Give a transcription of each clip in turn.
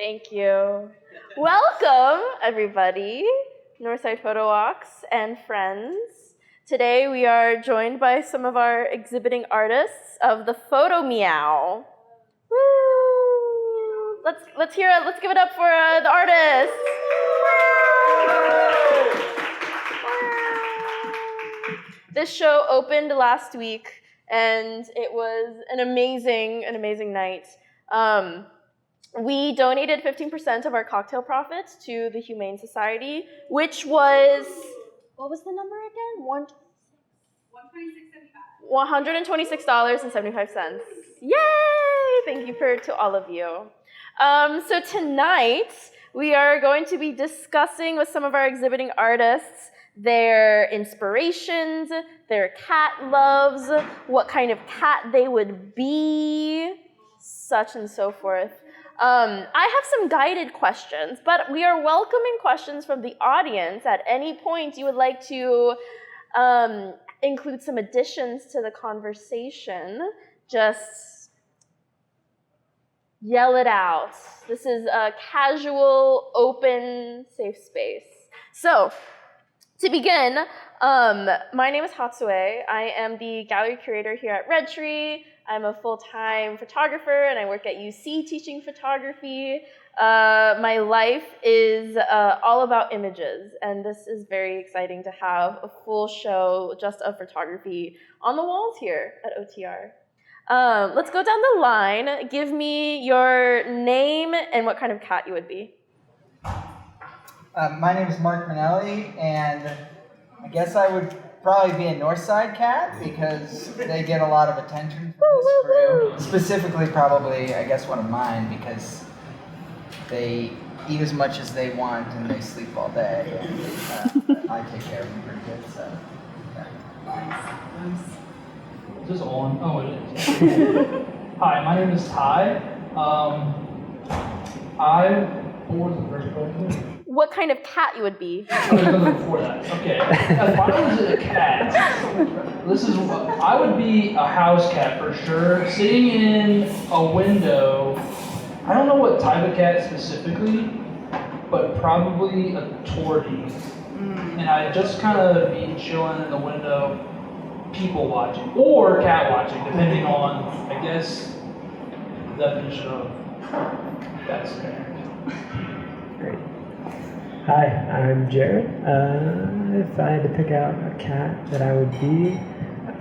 Thank you. Welcome, everybody, Northside Photo Walks and friends. Today we are joined by some of our exhibiting artists of the PhotoMeow. Woo! Let's hear it. Let's give it up for the artists. This show opened last week, and it was an amazing night. We donated 15% of our cocktail profits to the Humane Society, which was, what was the number again? $126.75. Yay! Thank you to all of you. So tonight, we are going to be discussing with some of our exhibiting artists their inspirations, their cat loves, what kind of cat they would be, such and so forth. I have some guided questions, but we are welcoming questions from the audience at any point you would like to include some additions to the conversation. Just yell it out. This is a casual, open, safe space. So, to begin, my name is Hatsue. I am the gallery curator here at Redtree. I'm a full-time photographer, and I work at UC teaching photography. My life is all about images, and this is very exciting to have a full show just of photography on the walls here at OTR. Let's go down the line. Give me your name and what kind of cat you would be. My name is Minelli, and I guess I would probably be a Northside cat because they get a lot of attention from this crew. Specifically, probably, I guess, one of mine because they eat as much as they want and they sleep all day. And, I take care of them pretty good, so. Yeah. Is this on? Oh, it is. Hi, my name is Ty. What was the first question? What kind of cat you would be? Before that. Okay. If I was a cat, I would be a house cat for sure. Sitting in a window. I don't know what type of cat specifically, but probably a tortie. And I'd just kind of be chilling in the window, people watching, or cat watching, depending on, I guess, the definition of that's fair. Great. Hi, I'm Jared. If I had to pick out a cat that I would be,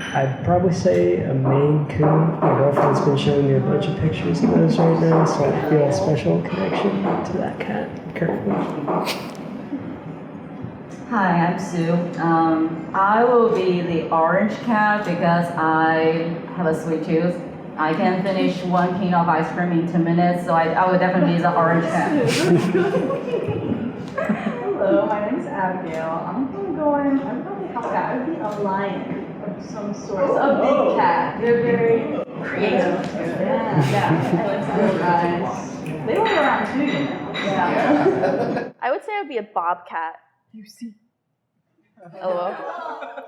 I'd probably say a Maine Coon. My girlfriend's been showing me a bunch of pictures of those right now, so I feel a special connection to that cat currently. Hi, I'm Sue. I will be the orange cat because I have a sweet tooth. I can finish 1 can of ice cream in 2 minutes, so I would definitely be the orange cat. Hello, my name is Abigail. I'm probably I would be a lion of some sort. It's a big cat. They're very creative too. Yeah. I like some guys. They were around too, you know. Yeah. I would say I would be a bobcat. You see? Hello.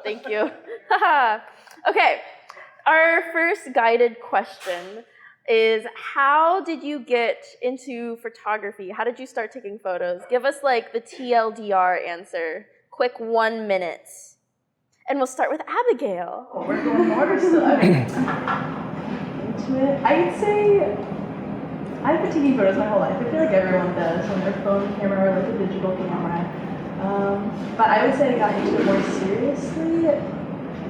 Thank you. Okay. Our first guided question is, how did you get into photography? How did you start taking photos? Give us like the TLDR answer. Quick 1 minute. And we'll start with Abigail. Well, we're going more so into it. I'd say I've been taking photos my whole life. I feel like everyone does on their phone camera or like a digital camera. But I would say I got into it more seriously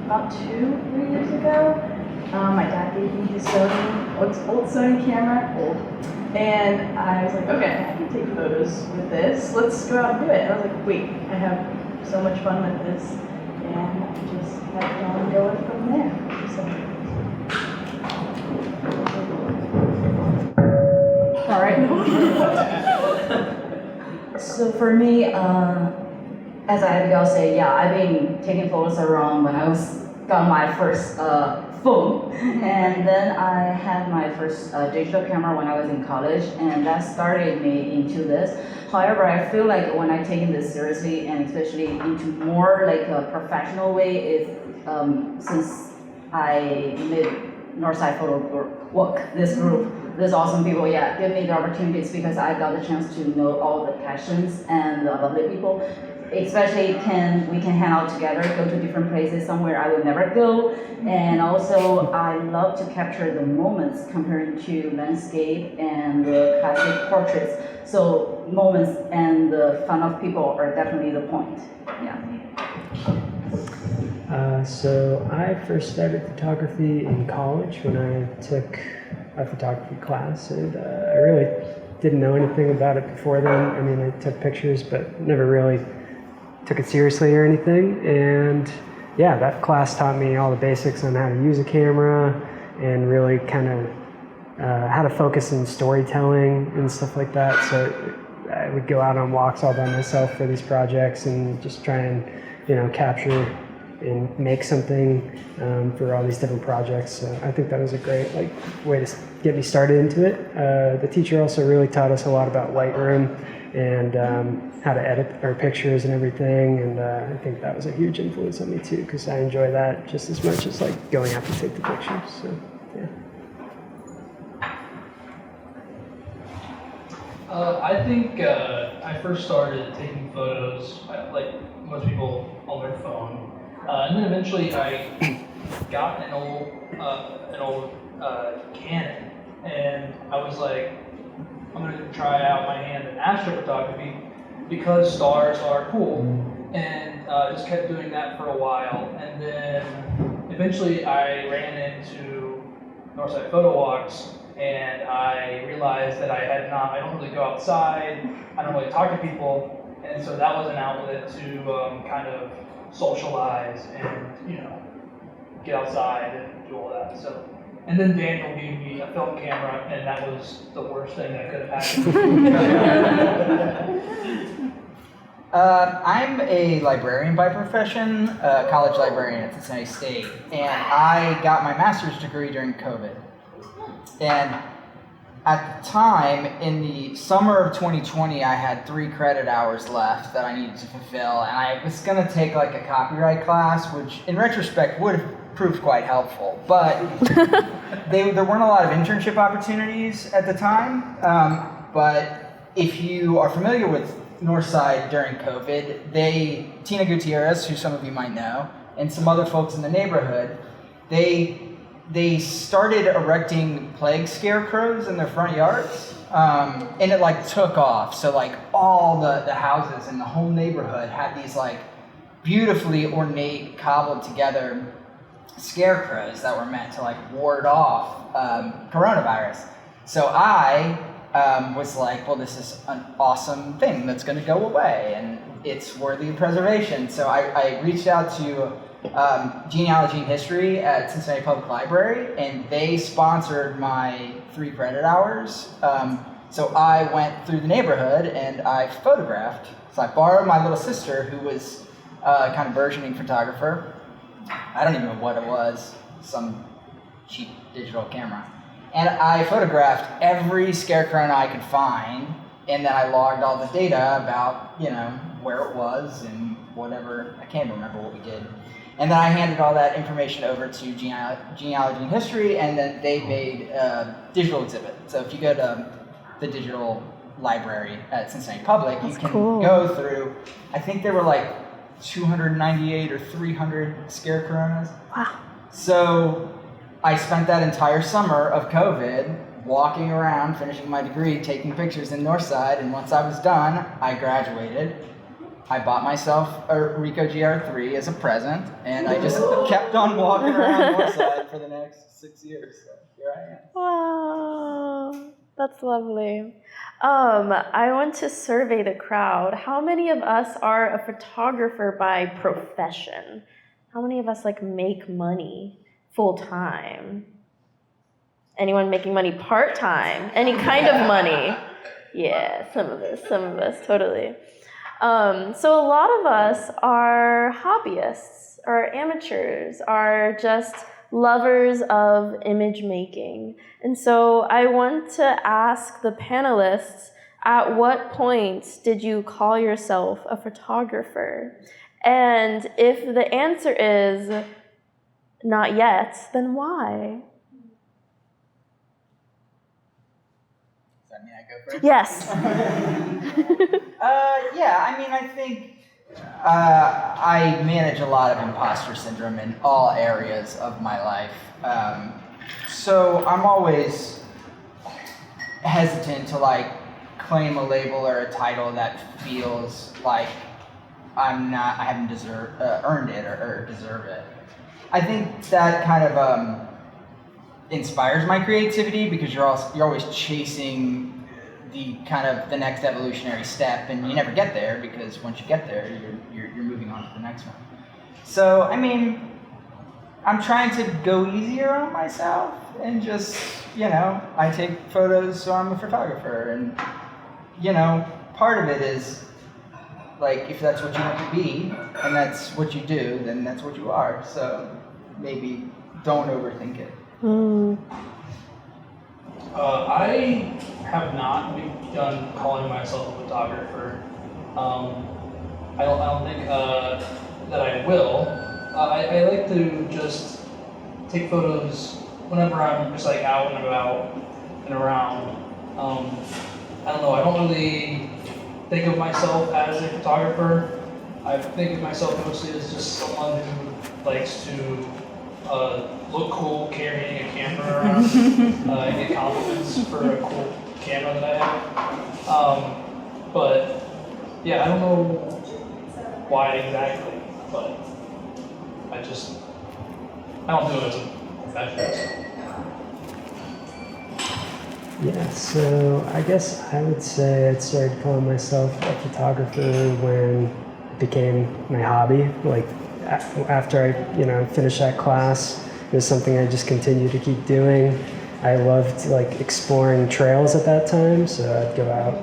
about 2-3 years ago. My dad gave me his old Sony camera, and I was like, okay, I can take photos with this. Let's go out and do it. And I was like, wait, I have so much fun with this, and I just kept on going from there. So. All right. So for me, as Abigail said, yeah, I've been taking photos around when I got my first phone, and then I had my first digital camera when I was in college, and that started me into this. However, I feel like when I'm taking this seriously, and especially into more like a professional way, since I made Northside Photo Walk, this group, these awesome people, yeah, give me the opportunities because I got the chance to know all the passions and the lovely people. Especially we can hang out together, go to different places, somewhere I would never go. And also, I love to capture the moments comparing to landscape and the classic portraits. So moments and the fun of people are definitely the point. Yeah. So I first started photography in college when I took a photography class, and I really didn't know anything about it before then. I mean, I took pictures, but never really took it seriously or anything. And yeah, that class taught me all the basics on how to use a camera and really kind of how to focus in storytelling and stuff like that. So I would go out on walks all by myself for these projects and just try and, capture and make something for all these different projects. So I think that was a great way to get me started into it. The teacher also really taught us a lot about Lightroom and how to edit our pictures and everything, and I think that was a huge influence on me too, because I enjoy that just as much as going out to take the pictures. So yeah. I think I first started taking photos, like most people, on their phone, and then eventually I got an old Canon, and I was like, I'm gonna try out my hand in astrophotography because stars are cool, and just kept doing that for a while, and then eventually I ran into Northside Photo Walks, and I realized that I don't really go outside, I don't really talk to people, and so that was an outlet to kind of socialize and get outside and do all that. So. And then Daniel gave me a film camera, and that was the worst thing that could have happened. I'm a librarian by profession, a college librarian at Cincinnati State, and I got my master's degree during COVID. And at the time, in the summer of 2020, I had 3 credit hours left that I needed to fulfill, and I was going to take a copyright class, which in retrospect would have proved quite helpful, but there weren't a lot of internship opportunities at the time. But if you are familiar with Northside during COVID, Tina Gutierrez, who some of you might know, and some other folks in the neighborhood, they started erecting plague scarecrows in their front yards, and it took off. So all the houses in the whole neighborhood had these beautifully ornate, cobbled together scarecrows that were meant to ward off coronavirus. So I was like, well, this is an awesome thing that's going to go away, and it's worthy of preservation. So I reached out to Genealogy and History at Cincinnati Public Library, and they sponsored my 3 credit hours. So I went through the neighborhood and I photographed. So I borrowed my little sister, who was kind of burgeoning photographer. I don't even know what it was, some cheap digital camera. And I photographed every scarecrow I could find, and then I logged all the data about, where it was and whatever. I can't remember what we did. And then I handed all that information over to Genealogy and History, and then they made a digital exhibit. So if you go to the digital library at Cincinnati Public, you can go through, I think there were 298 or 300 scarecrows. Wow. So I spent that entire summer of COVID walking around, finishing my degree, taking pictures in Northside, and once I was done, I graduated. I bought myself a Ricoh GR3 as a present, and I just kept on walking around Northside for the next 6 years. So here I am. Wow, that's lovely. I want to survey the crowd. How many of us are a photographer by profession? How many of us make money full time? Anyone making money part time? Any kind of money? Yeah, some of us, totally. So a lot of us are hobbyists, are amateurs, are just lovers of image making. And so I want to ask the panelists, at what point did you call yourself a photographer? And if the answer is not yet, then why? mean, I go first? Yes. Yeah, I mean, I think I manage a lot of imposter syndrome in all areas of my life. So I'm always hesitant to like claim a label or a title that feels like I haven't earned it or deserve it. I think that kind of inspires my creativity because you're always chasing the next evolutionary step, and you never get there because once you get there, you're moving on to the next one. So I mean, I'm trying to go easier on myself and just, I take photos, so I'm a photographer, and part of it is like if that's what you want to be and that's what you do, then that's what you are. So maybe don't overthink it. I have not begun calling myself a photographer. I don't think that I will. I like to just take photos whenever I'm just like out and about and around. I don't know, I don't really think of myself as a photographer. I think of myself mostly as just someone who likes to look cool carrying a camera around and get compliments for a cool camera that I have. But yeah, I don't know why exactly, but I don't do it as a profession. Yeah, so I guess I would say I started calling myself a photographer when it became my hobby. Like after I, finished that class, it was something I just continued to keep doing. I loved like exploring trails at that time, so I'd go out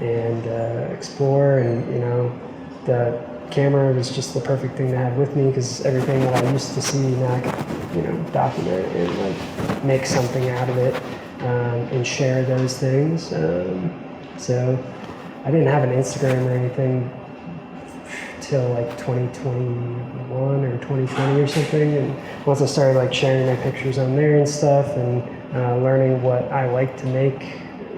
and explore, and the camera was just the perfect thing to have with me because everything that I used to see now I could, document and like make something out of it. And share those things. So I didn't have an Instagram or anything till like 2021 or 2020 or something. And once I started like sharing my pictures on there and stuff, and learning what I like to make,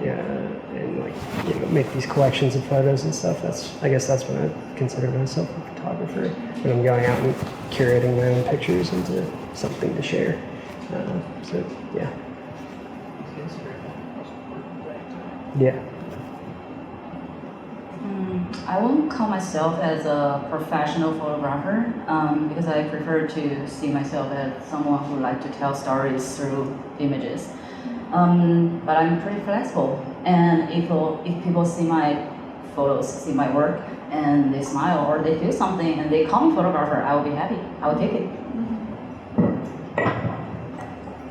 and like make these collections of photos and stuff. I guess that's when I consider myself a photographer. When I'm going out and curating my own pictures into something to share. So yeah. Yeah. I won't call myself as a professional photographer because I prefer to see myself as someone who likes to tell stories through images. But I'm pretty flexible, and if people see my photos, see my work, and they smile or they feel something and they call me photographer, I will be happy. I will take it.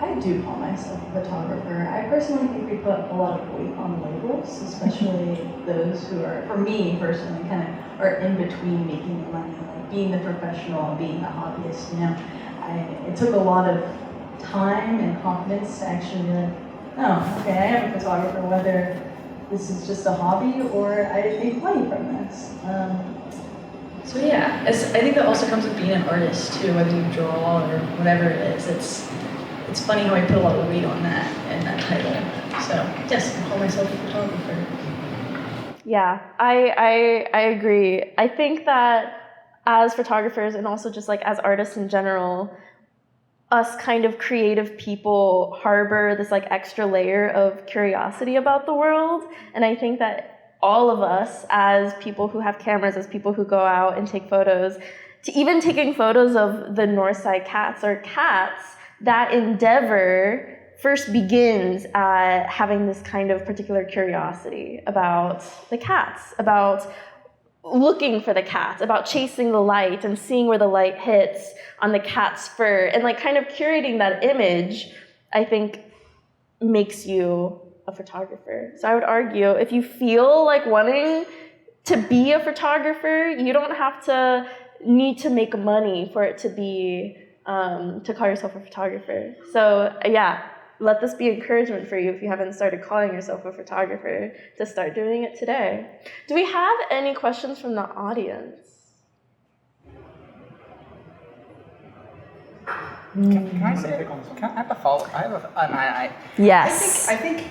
I do call myself a photographer. I personally think we put a lot of weight on labels, especially those who are, for me personally, kind of are in between making the money, like being the professional and being the hobbyist. It took a lot of time and confidence to actually be like, oh, okay, I am a photographer, whether this is just a hobby or I make money from this. So yeah, I think that also comes with being an artist too, whether you draw or whatever it is. It's funny how I put a lot of weight on that and that title. So yes, I call myself a photographer. Yeah, I agree. I think that as photographers and also just like as artists in general, us kind of creative people harbor this like extra layer of curiosity about the world. And I think that all of us as people who have cameras, as people who go out and take photos, to even taking photos of the Northside cats or cats, that endeavor first begins at having this kind of particular curiosity about the cats, about looking for the cats, about chasing the light and seeing where the light hits on the cat's fur, and like kind of curating that image, I think makes you a photographer. So I would argue if you feel like wanting to be a photographer, you don't have to need to make money for it to be to call yourself a photographer. So yeah, let this be encouragement for you if you haven't started calling yourself a photographer to start doing it today. Do we have any questions from the audience? Can I say? Can I have a follow? I have a. Yes. I think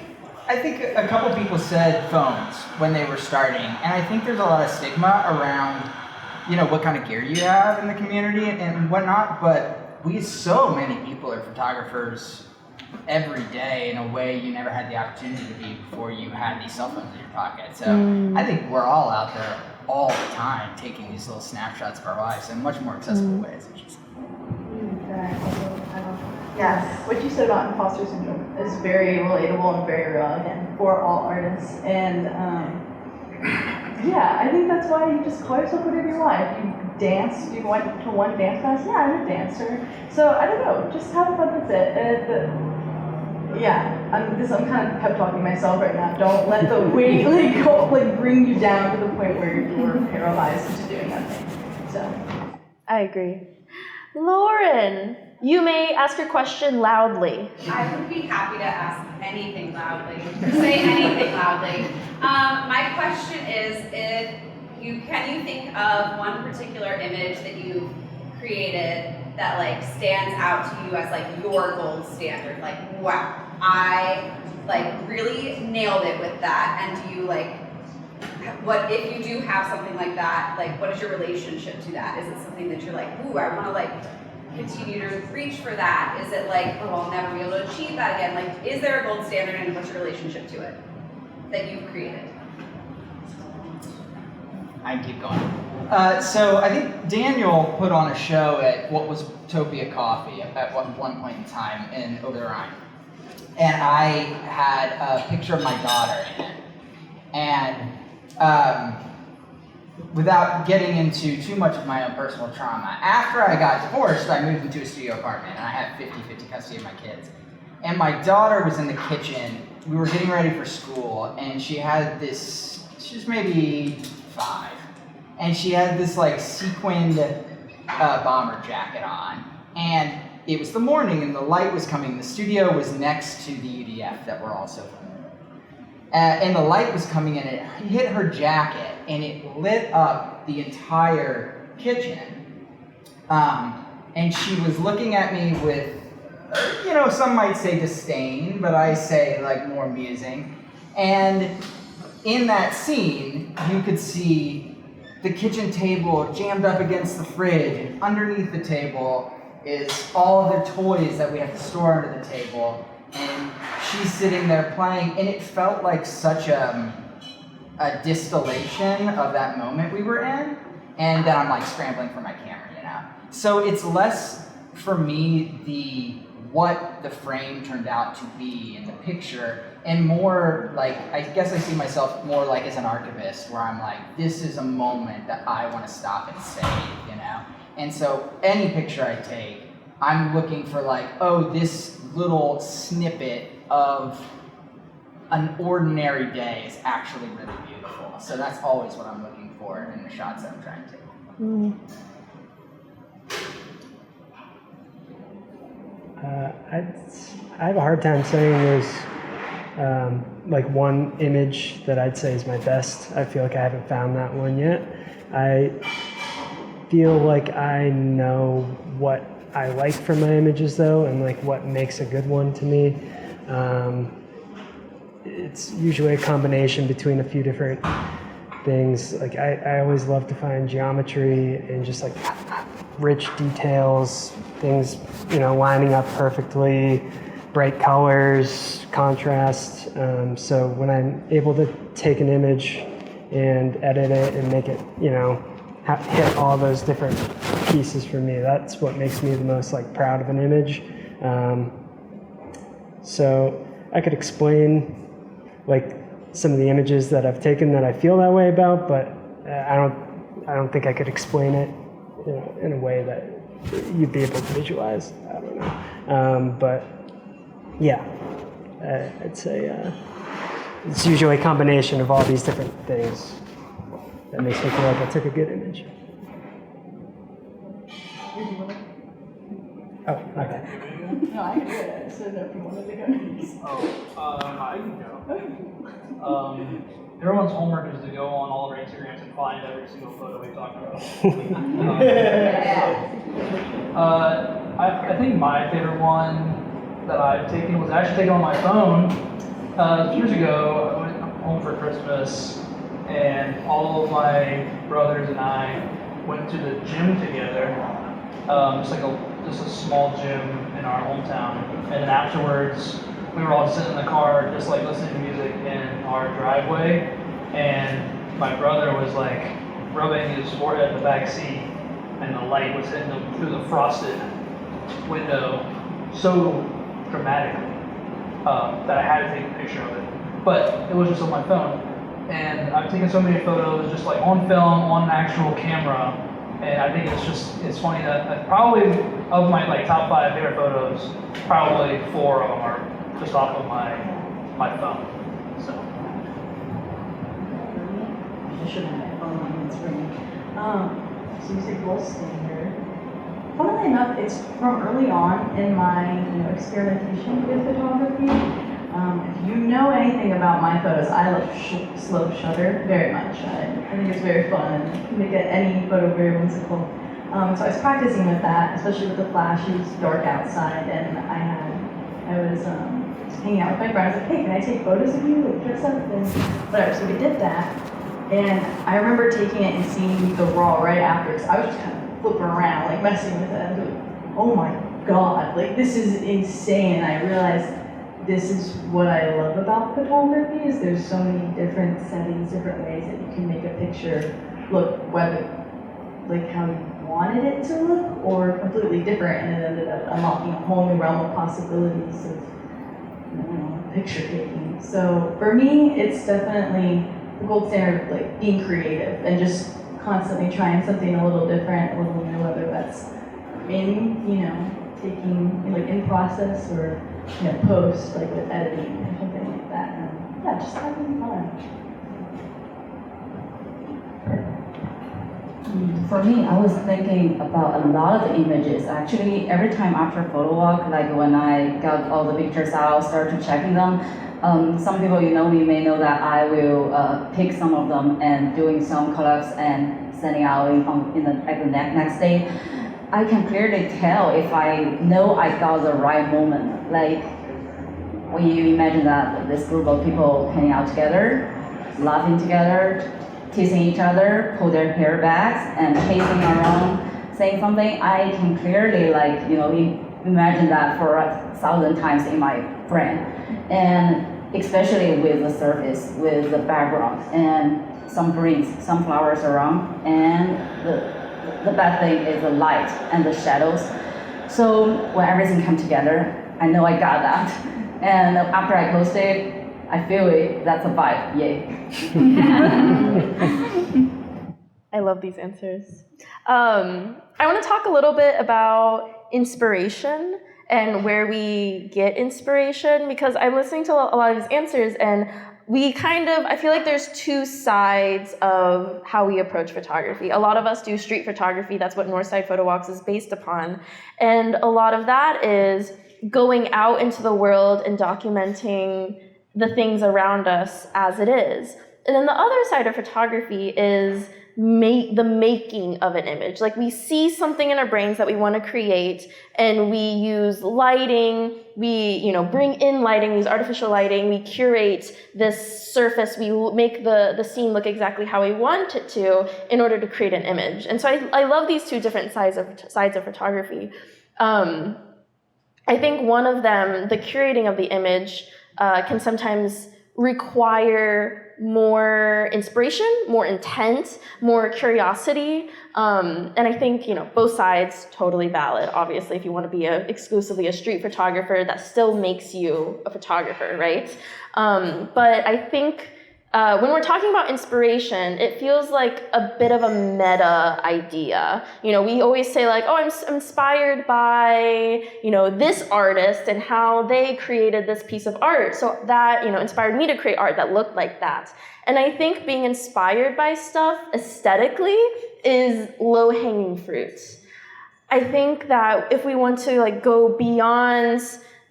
I think a couple people said phones when they were starting, and I think there's a lot of stigma around, you know, what kind of gear you have in the community and whatnot, but so many people are photographers every day in a way you never had the opportunity to be before you had these cell phones in your pocket. So I think we're all out there all the time taking these little snapshots of our lives in much more accessible ways. Yes, what you said about imposter syndrome is very relatable and very real, again, for all artists. And yeah, I think that's why you just call yourself whatever you want. If you dance, you went to one dance class, yeah, I'm a dancer. So I don't know, just have fun with it. I'm kind of pep talking myself right now. Don't let the weight bring you down to the point where you're paralyzed into doing nothing. So I agree. Lauren, you may ask your question loudly. I would be happy to ask anything loudly, say anything loudly. My question is, can you think of one particular image that you've created that like stands out to you as like your gold standard? Like, wow, I like really nailed it with that. And do you like, what if you do have something like that, like what is your relationship to that? Is it something that you're like, ooh, I want to like continue to reach for that? Is it like, oh, I'll never be able to achieve that again? Like, is there a gold standard and what's your relationship to it that you've created? I can keep going. So I think Daniel put on a show at what was Utopia Coffee at one point in time in Over the Rhine. And I had a picture of my daughter in it. And without getting into too much of my own personal trauma, after I got divorced, I moved into a studio apartment and I had 50-50 custody of my kids. And my daughter was in the kitchen. We were getting ready for school, and she had this, she was maybe 5. And she had this like sequined bomber jacket on. And it was the morning and the light was coming. The studio was next to the UDF that we're also filming. And the light was coming in, it hit her jacket, and it lit up the entire kitchen. And she was looking at me with, you know, some might say disdain, but I say like more musing. And in that scene, you could see the kitchen table jammed up against the fridge, and underneath the table is all of their toys that we have to store under the table. And she's sitting there playing, and it felt like such a distillation of that moment we were in, and then I'm like scrambling for my camera, you know? So it's less for me what the frame turned out to be in the picture, and more like, I guess I see myself more like as an archivist, where I'm like, this is a moment that I want to stop and save, you know? And so any picture I take, I'm looking for like, oh, this little snippet of an ordinary day is actually really beautiful. So that's always what I'm looking for in the shots that I'm trying to take. I have a hard time saying there's like one image that I'd say is my best. I feel like I haven't found that one yet. I feel like I know what I like from my images though, and like what makes a good one to me. It's usually a combination between a few different things. Like I always love to find geometry and just like rich details, things, you know, lining up perfectly, bright colors, contrast. So when I'm able to take an image and edit it and make it, you know, hit all those different pieces for me, that's what makes me the most like proud of an image. So I could explain like some of the images that I've taken that I feel that way about, but I don't think I could explain it, you know, in a way that you'd be able to visualize. I don't know. But yeah, I'd say it's usually a combination of all these different things that makes me feel like I took a good image. Oh, okay. No, I can do it. I just didn't know if you wanted to go. I can go. Everyone's homework is to go on all of our Instagrams and find every single photo we talked about. I think my favorite one that I've taken was actually taken on my phone. Years ago, I went home for Christmas, and all of my brothers and I went to the gym together. Just a small gym in our hometown. And then afterwards, we were all sitting in the car, just like listening to music in our driveway. And my brother was like rubbing his forehead in the back seat, and the light was hitting him through the frosted window so dramatically that I had to take a picture of it. But it was just on my phone. And I've taken so many photos just like on film, on an actual camera. And I think it's funny that probably of my like top 5 favorite photos, probably 4 of them are just off of my phone. So. I should have my phone on its ring. So you say gold standard. Funnily enough, it's from early on in my experimentation with photography. If you know anything about my photos, I love slow shutter very much. I think it's very fun and make any photo very whimsical. So I was practicing with that, especially with the flash. It was dark outside, and I was hanging out with my friends. Like, hey, can I take photos of you? Like, dress up and whatever. So we did that, and I remember taking it and seeing the raw right after, because I was just kind of flipping around, like messing with it. I was like, oh my god, like this is insane. And I realized this is what I love about photography, is there's so many different settings, different ways that you can make a picture look, whether like how you wanted it to look or completely different, and it ended up unlocking a whole new realm of possibilities of picture taking. So for me, it's definitely the gold standard of like being creative and just constantly trying something a little different, a little new, whether that's in, taking like in process or post, like with editing or something like that. And yeah, just having fun. For me, I was thinking about a lot of the images. Actually, every time after photo walk, like when I got all the pictures out, started checking them. Some people me may know that I will pick some of them and doing some collabs and sending out in the next day. I can clearly tell if I know I got the right moment. Like when you imagine that this group of people hanging out together, laughing together, teasing each other, pull their hair backs and pacing around, saying something, I can clearly imagine that for 1,000 times in my brain. And especially with the surface, with the background, and some greens, some flowers around, and the bad thing is the light and the shadows. So when everything comes together, I know I got that. And after I post it, I feel it, that's a vibe, yay. I love these answers. I want to talk a little bit about inspiration and where we get inspiration, because I'm listening to a lot of these answers, and I feel like there's 2 sides of how we approach photography. A lot of us do street photography. That's what Northside Photo Walks is based upon. And a lot of that is going out into the world and documenting the things around us as it is. And then the other side of photography is the making of an image. Like, we see something in our brains that we want to create, and we use lighting, we bring in lighting, we use artificial lighting, we curate this surface, we make the scene look exactly how we want it to in order to create an image. And so I love these 2 different sides of photography. I think one of them, the curating of the image, can sometimes require more inspiration, more intent, more curiosity. And I think, both sides totally valid. Obviously, if you want to be exclusively a street photographer, that still makes you a photographer, right? But I think when we're talking about inspiration, it feels like a bit of a meta idea. We always say like, oh, I'm inspired by, this artist and how they created this piece of art. So that, inspired me to create art that looked like that. And I think being inspired by stuff aesthetically is low-hanging fruit. I think that if we want to go beyond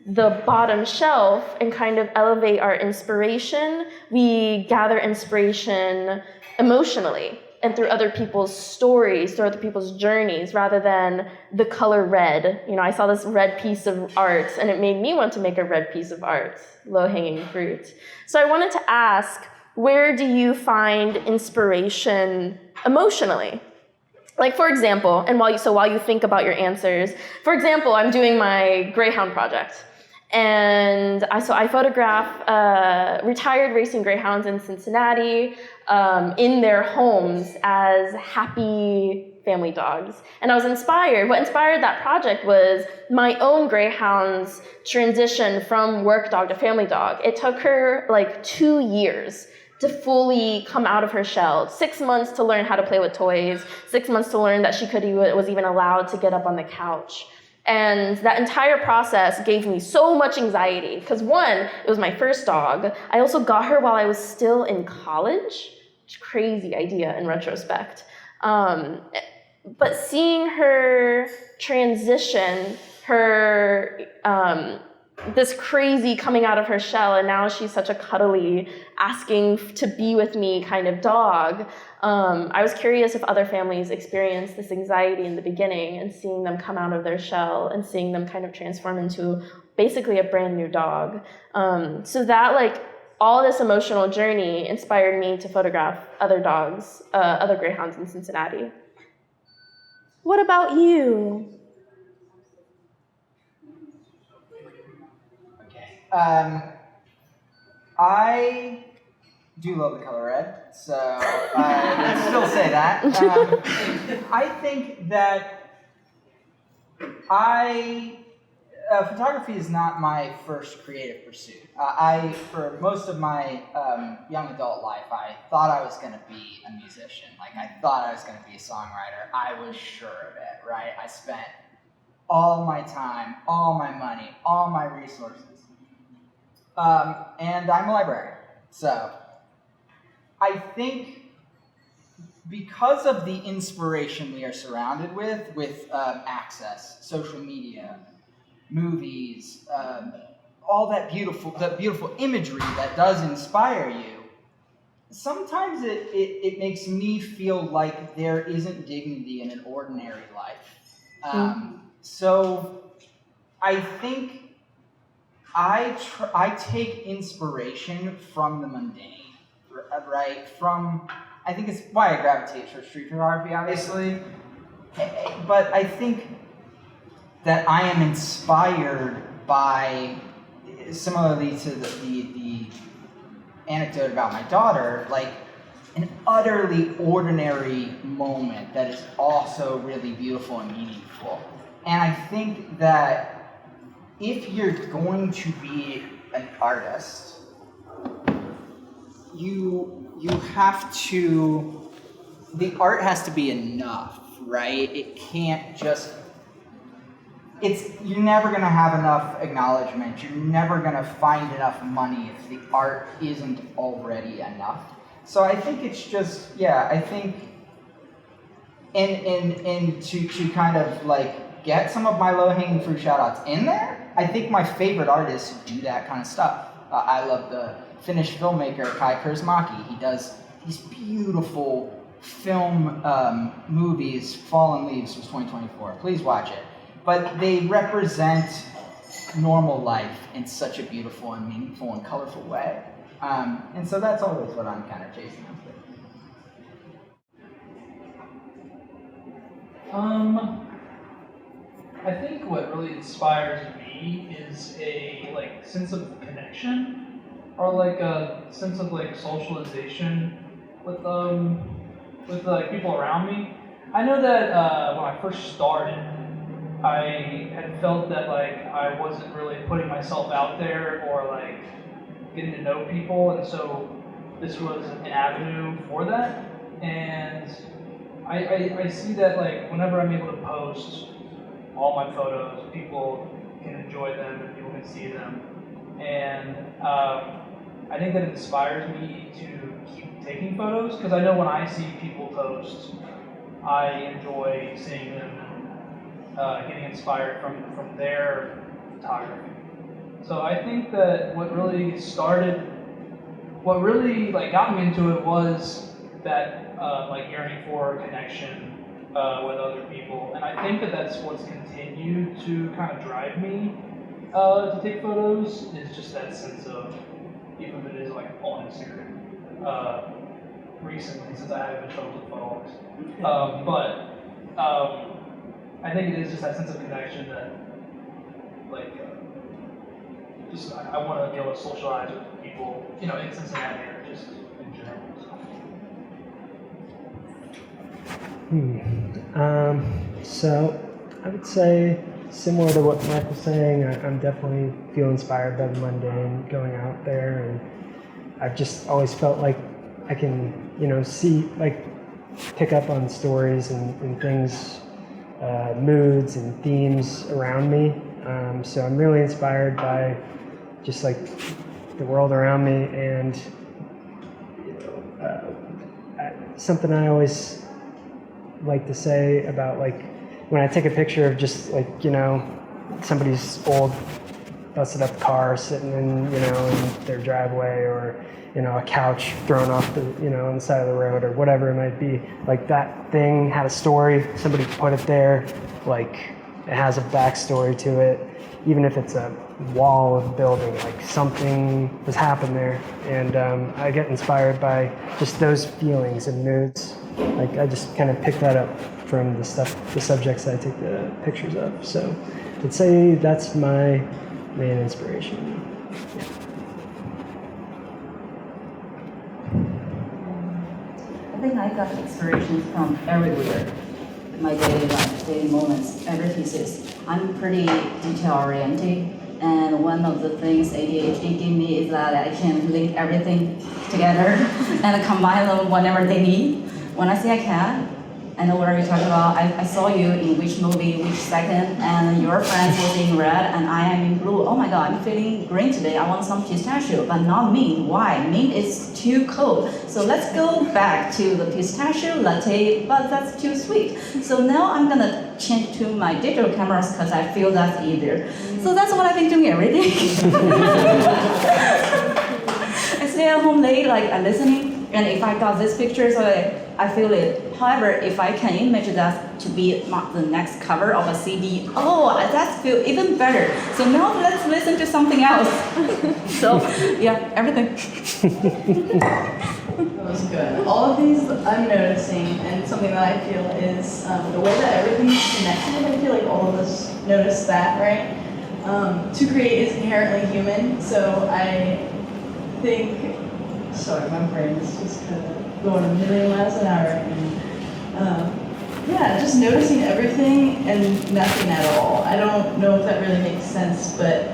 the bottom shelf and kind of elevate our inspiration, we gather inspiration emotionally. and through other people's stories, through other people's journeys, rather than the color red. You know, I saw this red piece of art, and it made me want to make a red piece of art, low-hanging fruit. So I wanted to ask, where do you find inspiration emotionally? Like, for example, and while you think about your answers, for example, I'm doing my Greyhound project. And I photograph retired racing greyhounds in Cincinnati in their homes as happy family dogs. And I was inspired. What inspired that project was my own greyhound's transition from work dog to family dog. It took her like 2 years to fully come out of her shell, 6 months to learn how to play with toys, 6 months to learn that was even allowed to get up on the couch. And that entire process gave me so much anxiety because one, it was my first dog. I also got her while I was still in college. Crazy idea in retrospect. But seeing her transition, her this crazy coming out of her shell, and now she's such a cuddly, asking to be with me kind of dog. I was curious if other families experienced this anxiety in the beginning, and seeing them come out of their shell and seeing them kind of transform into basically a brand new dog. So that, like, all this emotional journey inspired me to photograph other dogs, other greyhounds in Cincinnati. What about you? I do love the color red, so I would still say that. I think that photography is not my first creative pursuit. For most of my young adult life, I thought I was going to be a musician. Like, I thought I was going to be a songwriter. I was sure of it, right? I spent all my time, all my money, all my resources. And I'm a librarian. So I think because of the inspiration we are surrounded with access, social media, movies, all that beautiful imagery that does inspire you, sometimes it makes me feel like there isn't dignity in an ordinary life. So I think I take inspiration from the mundane, right? I think it's why I gravitate towards street photography, obviously. But I think that I am inspired by, similarly to the anecdote about my daughter, like an utterly ordinary moment that is also really beautiful and meaningful. And I think that if you're going to be an artist, you have to, the art has to be enough, right? It can't just, you're never gonna have enough acknowledgement, you're never gonna find enough money if the art isn't already enough. So I think it's just, I think, and to kind of like get some of my low-hanging fruit shout-outs in there, I think my favorite artists do that kind of stuff. I love the Finnish filmmaker Kai Kaurismäki. He does these beautiful film movies. Fallen Leaves was 2024. Please watch it. But they represent normal life in such a beautiful and meaningful and colorful way. And so that's always what I'm kind of chasing after. I think what really inspires me is a sense of connection, or like a sense of socialization with people around me. I know that when I first started, I had felt that I wasn't really putting myself out there or getting to know people, and so this was an avenue for that. And I see that whenever I'm able to post all my photos, people can enjoy them and people can see them. And I think that inspires me to keep taking photos, because I know when I see people post, I enjoy seeing them and getting inspired from their photography. So I think that what really got me into it was that like yearning for connection with other people. And I think that that's what's continued to kind of drive me to take photos, is just that sense of, even if it is like on Instagram, recently, since I haven't been troubled with photos. I think it is just that sense of connection that, like, just I want to be able to socialize with people, in Cincinnati or just in general. So I would say, similar to what Mark was saying, I'm definitely feel inspired by the mundane, going out there, and I've just always felt like I can, see, like, pick up on stories and things, moods and themes around me. So I'm really inspired by just like the world around me, and something I always like to say about, like, when I take a picture of just, like, somebody's old busted up car sitting in their driveway, or a couch thrown off the on the side of the road, or whatever it might be, like, that thing had a story, somebody put it there, like, it has a backstory to it, even if it's a wall of a building, like, something has happened there. And I get inspired by just those feelings and moods. Like, I just kind of pick that up from the subjects that I take the pictures of. So I'd say that's my main inspiration. Yeah. I think I got inspiration from everywhere. My daily life, daily moments, every pieces. I'm pretty detail-oriented, and one of the things ADHD gave me is that I can link everything together and combine them whenever they need. When I see a cat, I know what are you talking about. I saw you in which movie, which second, and your friends was in red, and I am in blue. Oh my God, I'm feeling green today. I want some pistachio, but not mint. Why? Mint is too cold. So let's go back to the pistachio latte, but that's too sweet. So now I'm gonna change to my digital cameras because I feel that's easier. So that's what I've been doing every day. I stay at home late, like I'm listening, and if I got this picture, so I feel it. However, if I can image that to be the next cover of a CD, that feels even better. So now let's listen to something else. So yeah, everything. That was good. All of these I'm noticing, and something that I feel is the way that everything's connected. I feel like all of us notice that, right? To create is inherently human, so I think, sorry, my brain is just kind of going a million miles an hour right now. Yeah, just noticing everything and nothing at all. I don't know if that really makes sense, but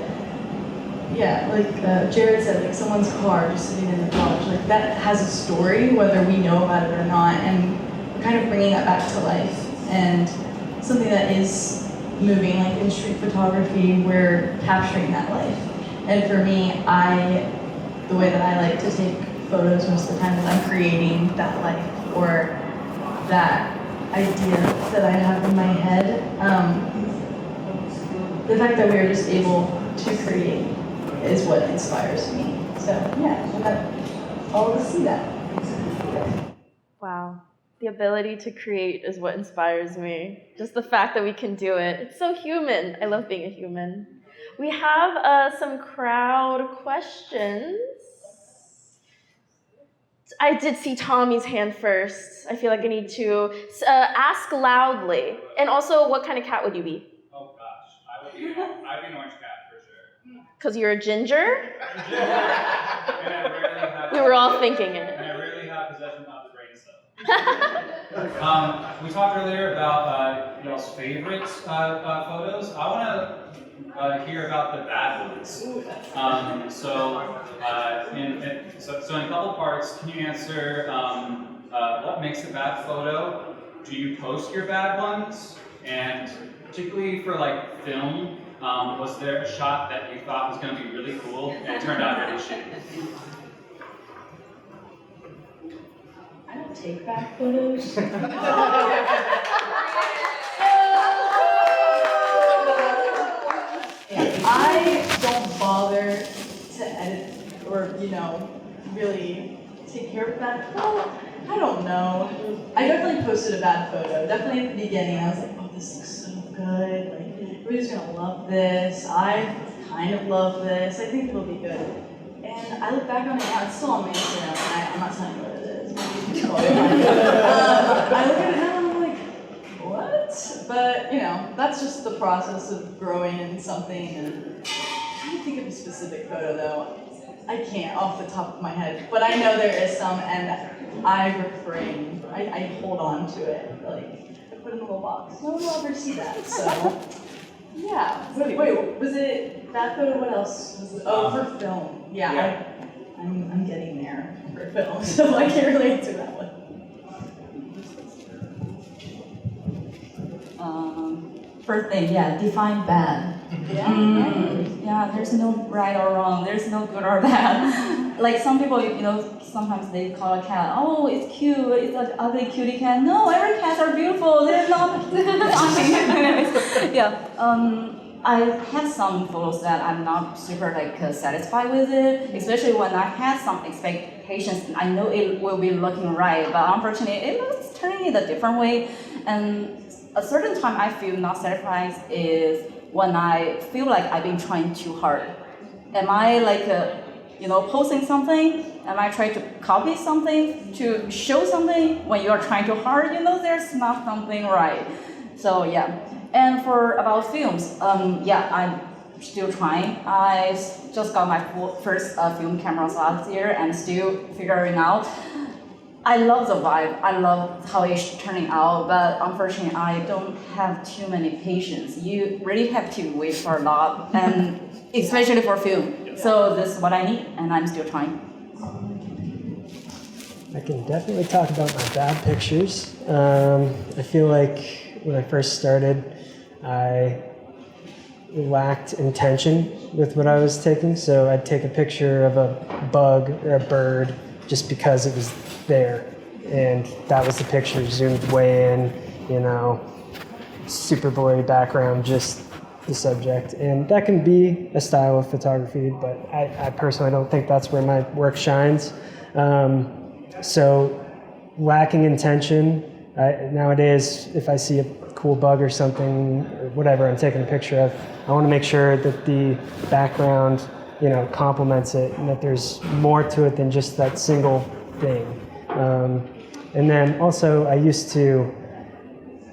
yeah, like Jared said, like someone's car just sitting in the garage, like that has a story, whether we know about it or not, and we're kind of bringing that back to life. And something that is moving, like in street photography, we're capturing that life. And for me, the way that I like to take photos most of the time is I'm creating that life, or that idea that I have in my head. The fact that we are just able to create is what inspires me. So yeah, all of us see that. Wow. The ability to create is what inspires me. Just the fact that we can do it. It's so human. I love being a human. We have some crowd questions. I did see Tommy's hand first. I feel like I need to ask loudly. And also, what kind of cat would you be? Oh gosh, I'd be an orange cat for sure. Because you're a ginger? And We were all thinking it. And I rarely have possession of the brain cell. We talked earlier about y'all's favorite photos. I want to hear about the bad ones. So in a couple parts, can you answer what makes a bad photo? Do you post your bad ones? And particularly for like film, was there a shot that you thought was going to be really cool and it turned out really shitty? I don't take back photos. I don't bother to edit or, really take care of that. Well, I don't know. I definitely posted a bad photo. Definitely at the beginning, I was like, oh, this looks so good. Like, everybody's gonna love this. I kind of love this. I think it'll be good. And I look back on it now, it's still on my Instagram, and I'm not telling you what it is. Maybe you can I look at it now and I'm like, what? But, you know, that's just the process of growing in something. And I can't think of a specific photo, though. I can't off the top of my head, but I know there is some, and I refrain. I hold on to it. Like, I put it in a little box. No one will ever see that, so. Yeah. Wait, was it that photo? What else was it? Oh, for film. Yeah. I'm getting there for film, so I can relate to that one. First thing, define bad. Yeah, there's no right or wrong. There's no good or bad. Like some people, you know, sometimes they call a cat, oh, it's cute, it's an ugly cutie cat. No, every cats are beautiful. They're not ugly. I have some photos that I'm not super satisfied with it, especially when I had some expectations. I know it will be looking right, but unfortunately, it looks turning in a different way. And a certain time I feel not satisfied is when I feel like I've been trying too hard. Am I posting something? Am I trying to copy something to show something? When you are trying too hard, you know there's not something right. So yeah. And for about films, I'm still trying. I just got my first film cameras last year and still figuring out. I love the vibe. I love how it's turning out, but unfortunately, I don't have too many patience. You really have to wait for a lot, and especially for film. So this is what I need, and I'm still trying. I can definitely talk about my bad pictures. I feel like when I first started, I lacked intention with what I was taking. So I'd take a picture of a bug or a bird just because it was there. And that was the picture, zoomed way in, you know, super blurry background, just the subject. And that can be a style of photography, but I personally don't think that's where my work shines. So lacking intention, nowadays, if I see a cool bug or something, or whatever I'm taking a picture of, I want to make sure that the background, you know, complements it and that there's more to it than just that single thing. And then also I used to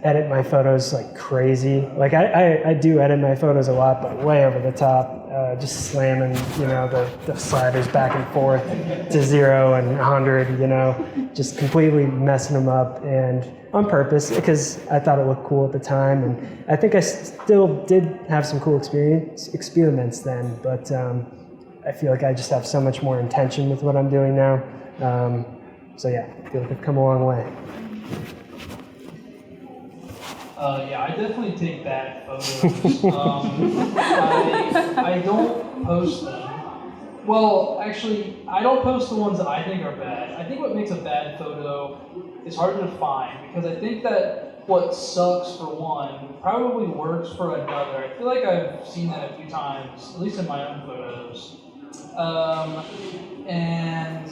edit my photos like crazy. Like I do edit my photos a lot, but way over the top, just slamming, you know, the sliders back and forth to 0 and 100, you know, just completely messing them up, and on purpose because I thought it looked cool at the time. And I think I still did have some cool experiments then, but I feel like I just have so much more intention with what I'm doing now. So yeah, I feel like I've come a long way. I definitely take bad photos. I don't post them. Well, actually, I don't post the ones that I think are bad. I think what makes a bad photo is hard to find, because I think that what sucks for one probably works for another. I feel like I've seen that a few times, at least in my own photos. And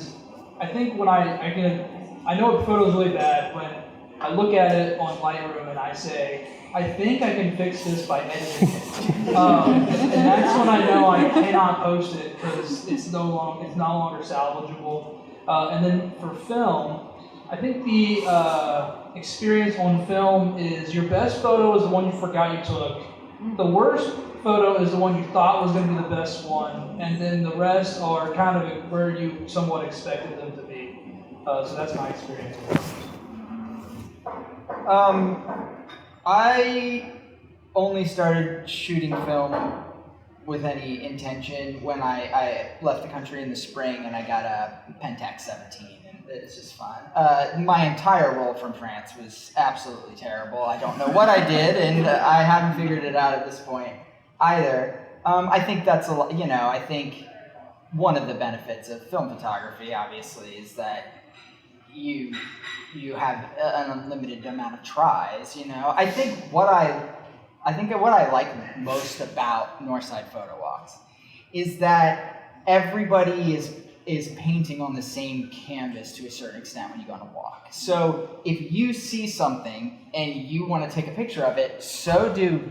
I think when I know a photo is really bad when I look at it on Lightroom and I say, I think I can fix this by editing it. And that's when I know I cannot post it because it's no longer salvageable. And then for film, I think the experience on film is your best photo is the one you forgot you took. The worst photo is the one you thought was going to be the best one, and then the rest are kind of where you somewhat expected them to be. So that's my experience. I only started shooting film with any intention when I left the country in the spring and I got a Pentax 17, and it's just fun. My entire roll from France was absolutely terrible. I don't know what I did, and I haven't figured it out at this point either. I think that's a lot, you know, I think one of the benefits of film photography, obviously, is that you have an unlimited amount of tries, you know. I think what I like most about Northside Photo Walks is that everybody is is painting on the same canvas to a certain extent when you go on a walk. So if you see something and you want to take a picture of it, so do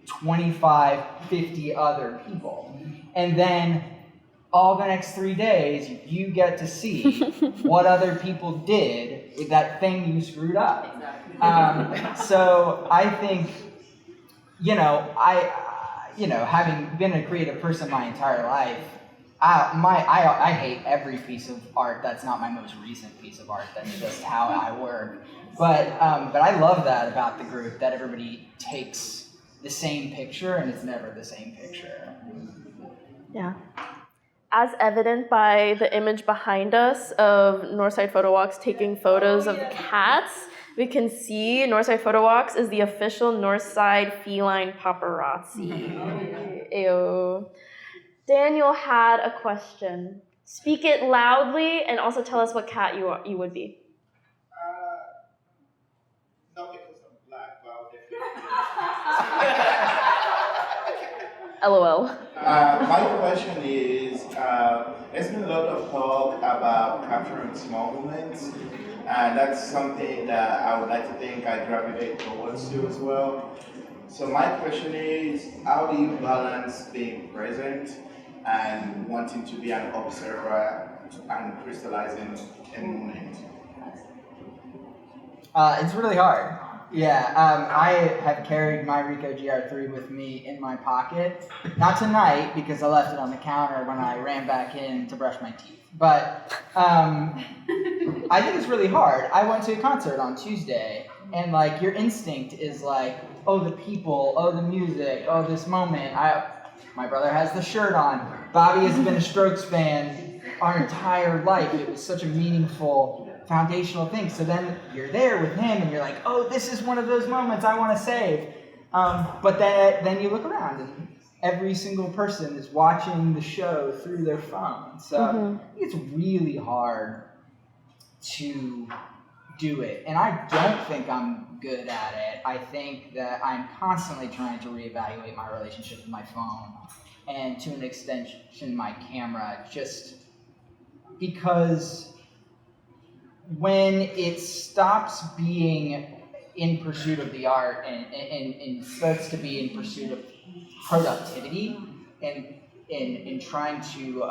25, 50 other people. And then all the next 3 days, you get to see what other people did with that thing you screwed up. So I think, having been a creative person my entire life, I hate every piece of art that's not my most recent piece of art. That's just how I work. But I love that about the group, that everybody takes the same picture and it's never the same picture. Yeah. As evident by the image behind us of Northside Photo Walks taking photos of cats, we can see Northside Photo Walks is the official Northside feline paparazzi. Ew. Daniel had a question. Speak it loudly and also tell us what cat you would be. Not because I'm black, but LOL. my question is, there's been a lot of talk about capturing small moments, and that's something that I would like to think I gravitate towards too as well. So my question is, how do you balance being present and wanting to be an observer and crystallizing a moment? It's really hard. Yeah, I have carried my Ricoh GR3 with me in my pocket. Not tonight, because I left it on the counter when I ran back in to brush my teeth. But I think it's really hard. I went to a concert on Tuesday, and like your instinct is like, oh, the people, oh, the music, oh, this moment. My brother has the shirt on. Bobby has been a Strokes fan our entire life. It was such a meaningful, foundational thing. So then you're there with him and you're like, oh, this is one of those moments I want to save. But then you look around and every single person is watching the show through their phone. So it's really hard to do it. And I don't think I'm good at it. I think that I'm constantly trying to reevaluate my relationship with my phone and to an extension my camera, just because when it stops being in pursuit of the art and starts to be in pursuit of productivity and trying to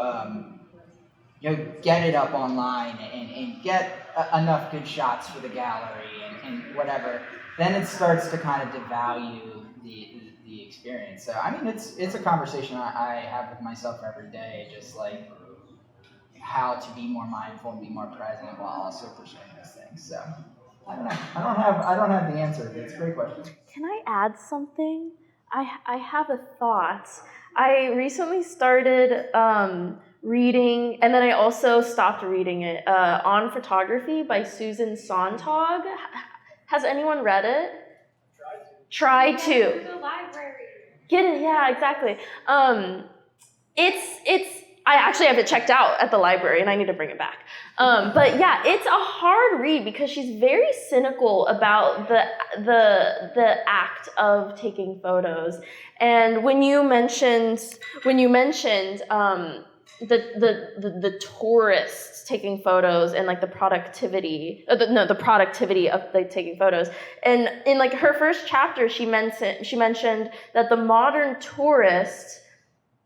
get it up online and get enough good shots for the gallery and whatever, then it starts to kind of devalue the experience. So I mean, it's a conversation I have with myself every day, just like how to be more mindful and be more present while also pursuing those things. So I don't know. I don't have the answer, but it's a great question. Can I add something? I have a thought. I recently started reading, and then I also stopped reading it, On Photography by Susan Sontag. Has anyone read it? Try to. The library. Get it? Yeah, exactly. I actually have it checked out at the library, and I need to bring it back. But yeah, it's a hard read because she's very cynical about the act of taking photos. And when you mentioned the tourists taking photos and like the productivity of like taking photos, and in like her first chapter, she mentioned that the modern tourist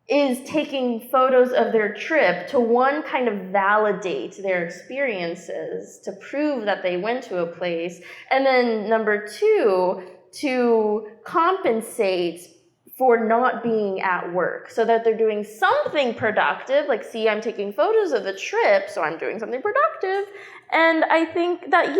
is taking photos of their trip to one, kind of validate their experiences, to prove that they went to a place, and then number two, to compensate for not being at work, so that they're doing something productive, like, see, I'm taking photos of the trip, so I'm doing something productive. And I think that,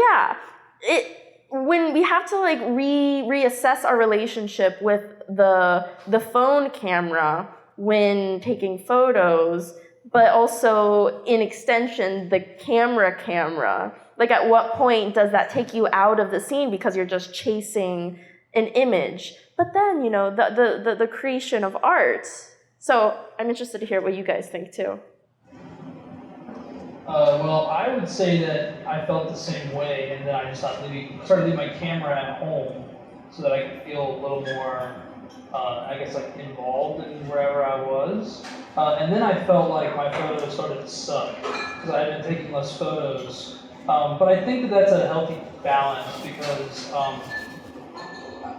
when we have to like reassess our relationship with the phone camera when taking photos, but also in extension, the camera. Like, at what point does that take you out of the scene because you're just chasing an image? But then, the creation of art. So I'm interested to hear what you guys think too. Well, I would say that I felt the same way, and then I just started leaving my camera at home so that I could feel a little more, involved in wherever I was. And then I felt like my photos started to suck because I had been taking less photos. But I think that that's a healthy balance because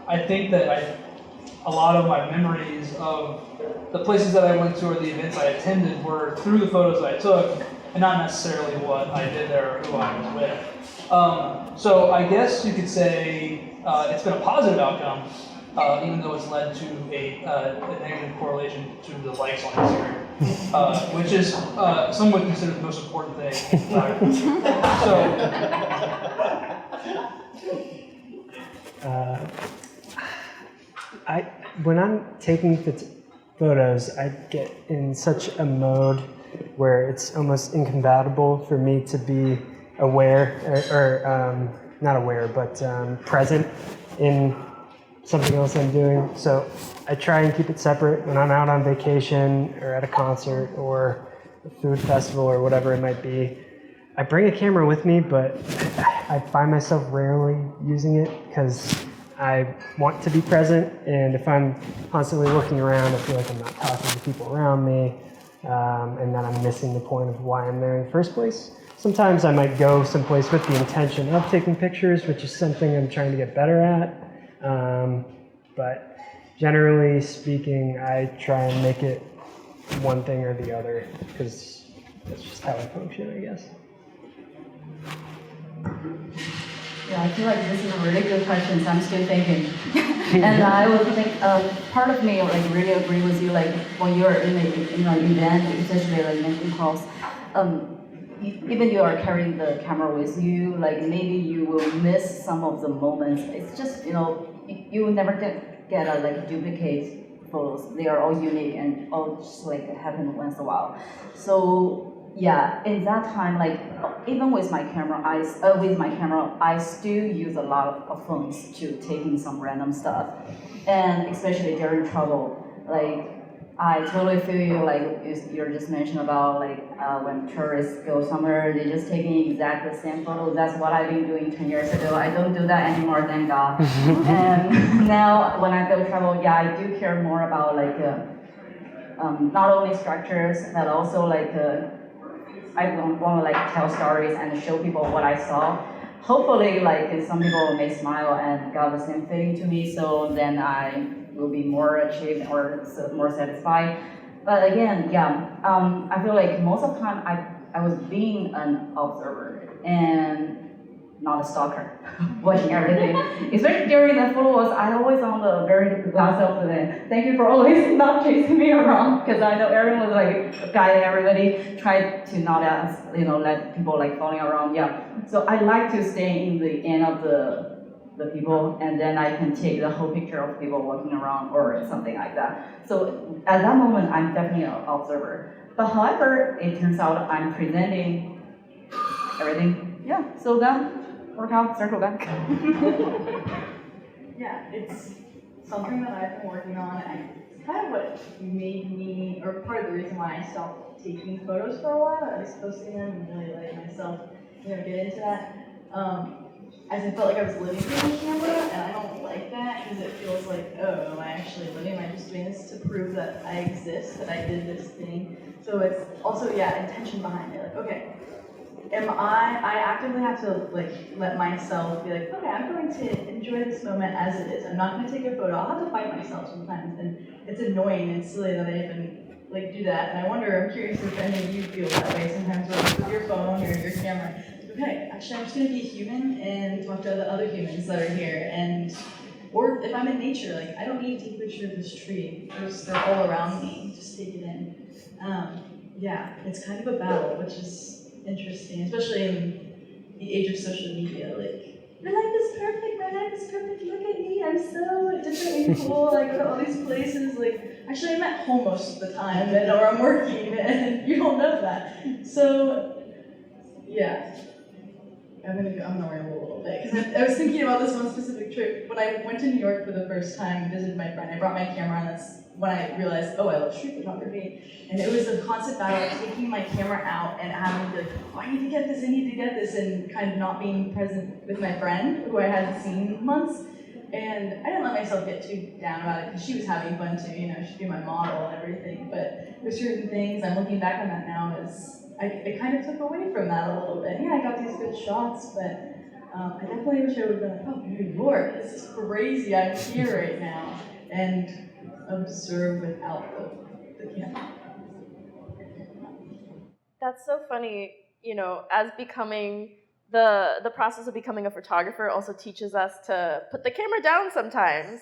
I think that a lot of my memories of the places that I went to or the events I attended were through the photos that I took and not necessarily what I did there or who I was with. So I guess you could say it's been a positive outcome, even though it's led to a negative correlation to the likes on Instagram, which is some would consider the most important thing about it. When I'm taking photos, I get in such a mode where it's almost incompatible for me to be aware, or not aware, but present in something else I'm doing. So I try and keep it separate when I'm out on vacation or at a concert or a food festival or whatever it might be. I bring a camera with me, but I find myself rarely using it because I want to be present, and if I'm constantly looking around, I feel like I'm not talking to people around me, and then I'm missing the point of why I'm there in the first place. Sometimes I might go someplace with the intention of taking pictures, which is something I'm trying to get better at, but generally speaking, I try and make it one thing or the other, because that's just how I function, I guess. Yeah, I feel like this is a really good question, so I'm still thinking. And I would think part of me like really agree with you, like when you're in an event, especially like making calls, even you are carrying the camera with you, like maybe you will miss some of the moments. It's just, you will never get a like duplicate photos. They are all unique and all just like happen once in a while. So yeah, in that time, like even with my camera, I still use a lot of phones to taking some random stuff, and especially during travel. Like I totally feel you. Like you're just mentioned about like when tourists go somewhere, they're just taking exactly the same photos. That's what I've been doing 10 years ago. I don't do that anymore, thank God. And now when I go travel, yeah, I do care more about like not only structures but also like. I want to like tell stories and show people what I saw. Hopefully, like some people may smile and got the same feeling to me, so then I will be more achieved or more satisfied. But again, yeah, I feel like most of the time I was being an observer and not a stalker, watching everything. Especially during the photos, I'm always on the very last of the day. Thank you for always not chasing me around, because I know everyone was like guiding everybody, tried to not ask, let people like following around. Yeah. So I like to stay in the end of the people, and then I can take the whole picture of people walking around or something like that. So at that moment, I'm definitely an observer. But however, it turns out I'm presenting everything. Yeah. So then. Work out, circle back. Yeah, it's something that I've been working on, and it's kind of what made me, or part of the reason why I stopped taking photos for a while. I was posting them and really letting myself, get into that. As I felt like I was living through the camera, and I don't like that because it feels like, oh, am I actually living? Am I just doing this to prove that I exist, that I did this thing? So it's also, intention behind it. Like, okay. I actively have to like let myself be like, okay, I'm going to enjoy this moment as it is. I'm not going to take a photo. I'll have to fight myself sometimes, and it's annoying and silly that I even like do that. And I wonder, I'm curious if any of you feel that way sometimes with your phone or your camera. Okay, actually, I'm just going to be a human and talk to the other humans that are here, or if I'm in nature, like I don't need to take a picture of this tree. They're all around me. Just take it in. It's kind of a battle, which is interesting, especially in the age of social media. Like, my life is perfect, look at me, I'm so different and cool, I go to all these places, like, actually I'm at home most of the time, or I'm working, and you don't know that. So, yeah. I'm gonna ramble a little bit, because I was thinking about this one specific trip. When I went to New York for the first time, visited my friend, I brought my camera, and that's when I realized, I love street photography. And it was a constant battle of taking my camera out and having to, I need to get this, and kind of not being present with my friend, who I hadn't seen in months. And I didn't let myself get too down about it, because she was having fun too, she'd be my model and everything. But it for certain things. I'm looking back on that now as I kind of took away from that a little bit. Yeah, I got these good shots, but I definitely wish I would have been like, oh, New York, this is crazy. I'm here right now, and observe without the camera. That's so funny, as becoming the process of becoming a photographer also teaches us to put the camera down sometimes,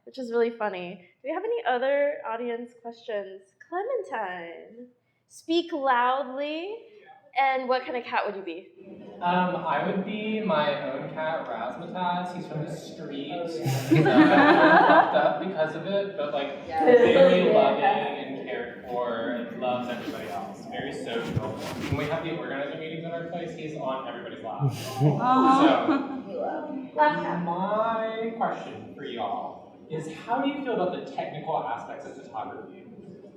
which is really funny. Do we have any other audience questions? Clementine, speak loudly. And what kind of cat would you be? I would be my own cat, Razzmatazz. He's from the street. He's fucked up because of it, but like very loving and cared for and loves everybody else. Very social. When we have the organizer meetings at our place, he's on everybody's lap. So, my question for y'all is, how do you feel about the technical aspects of photography?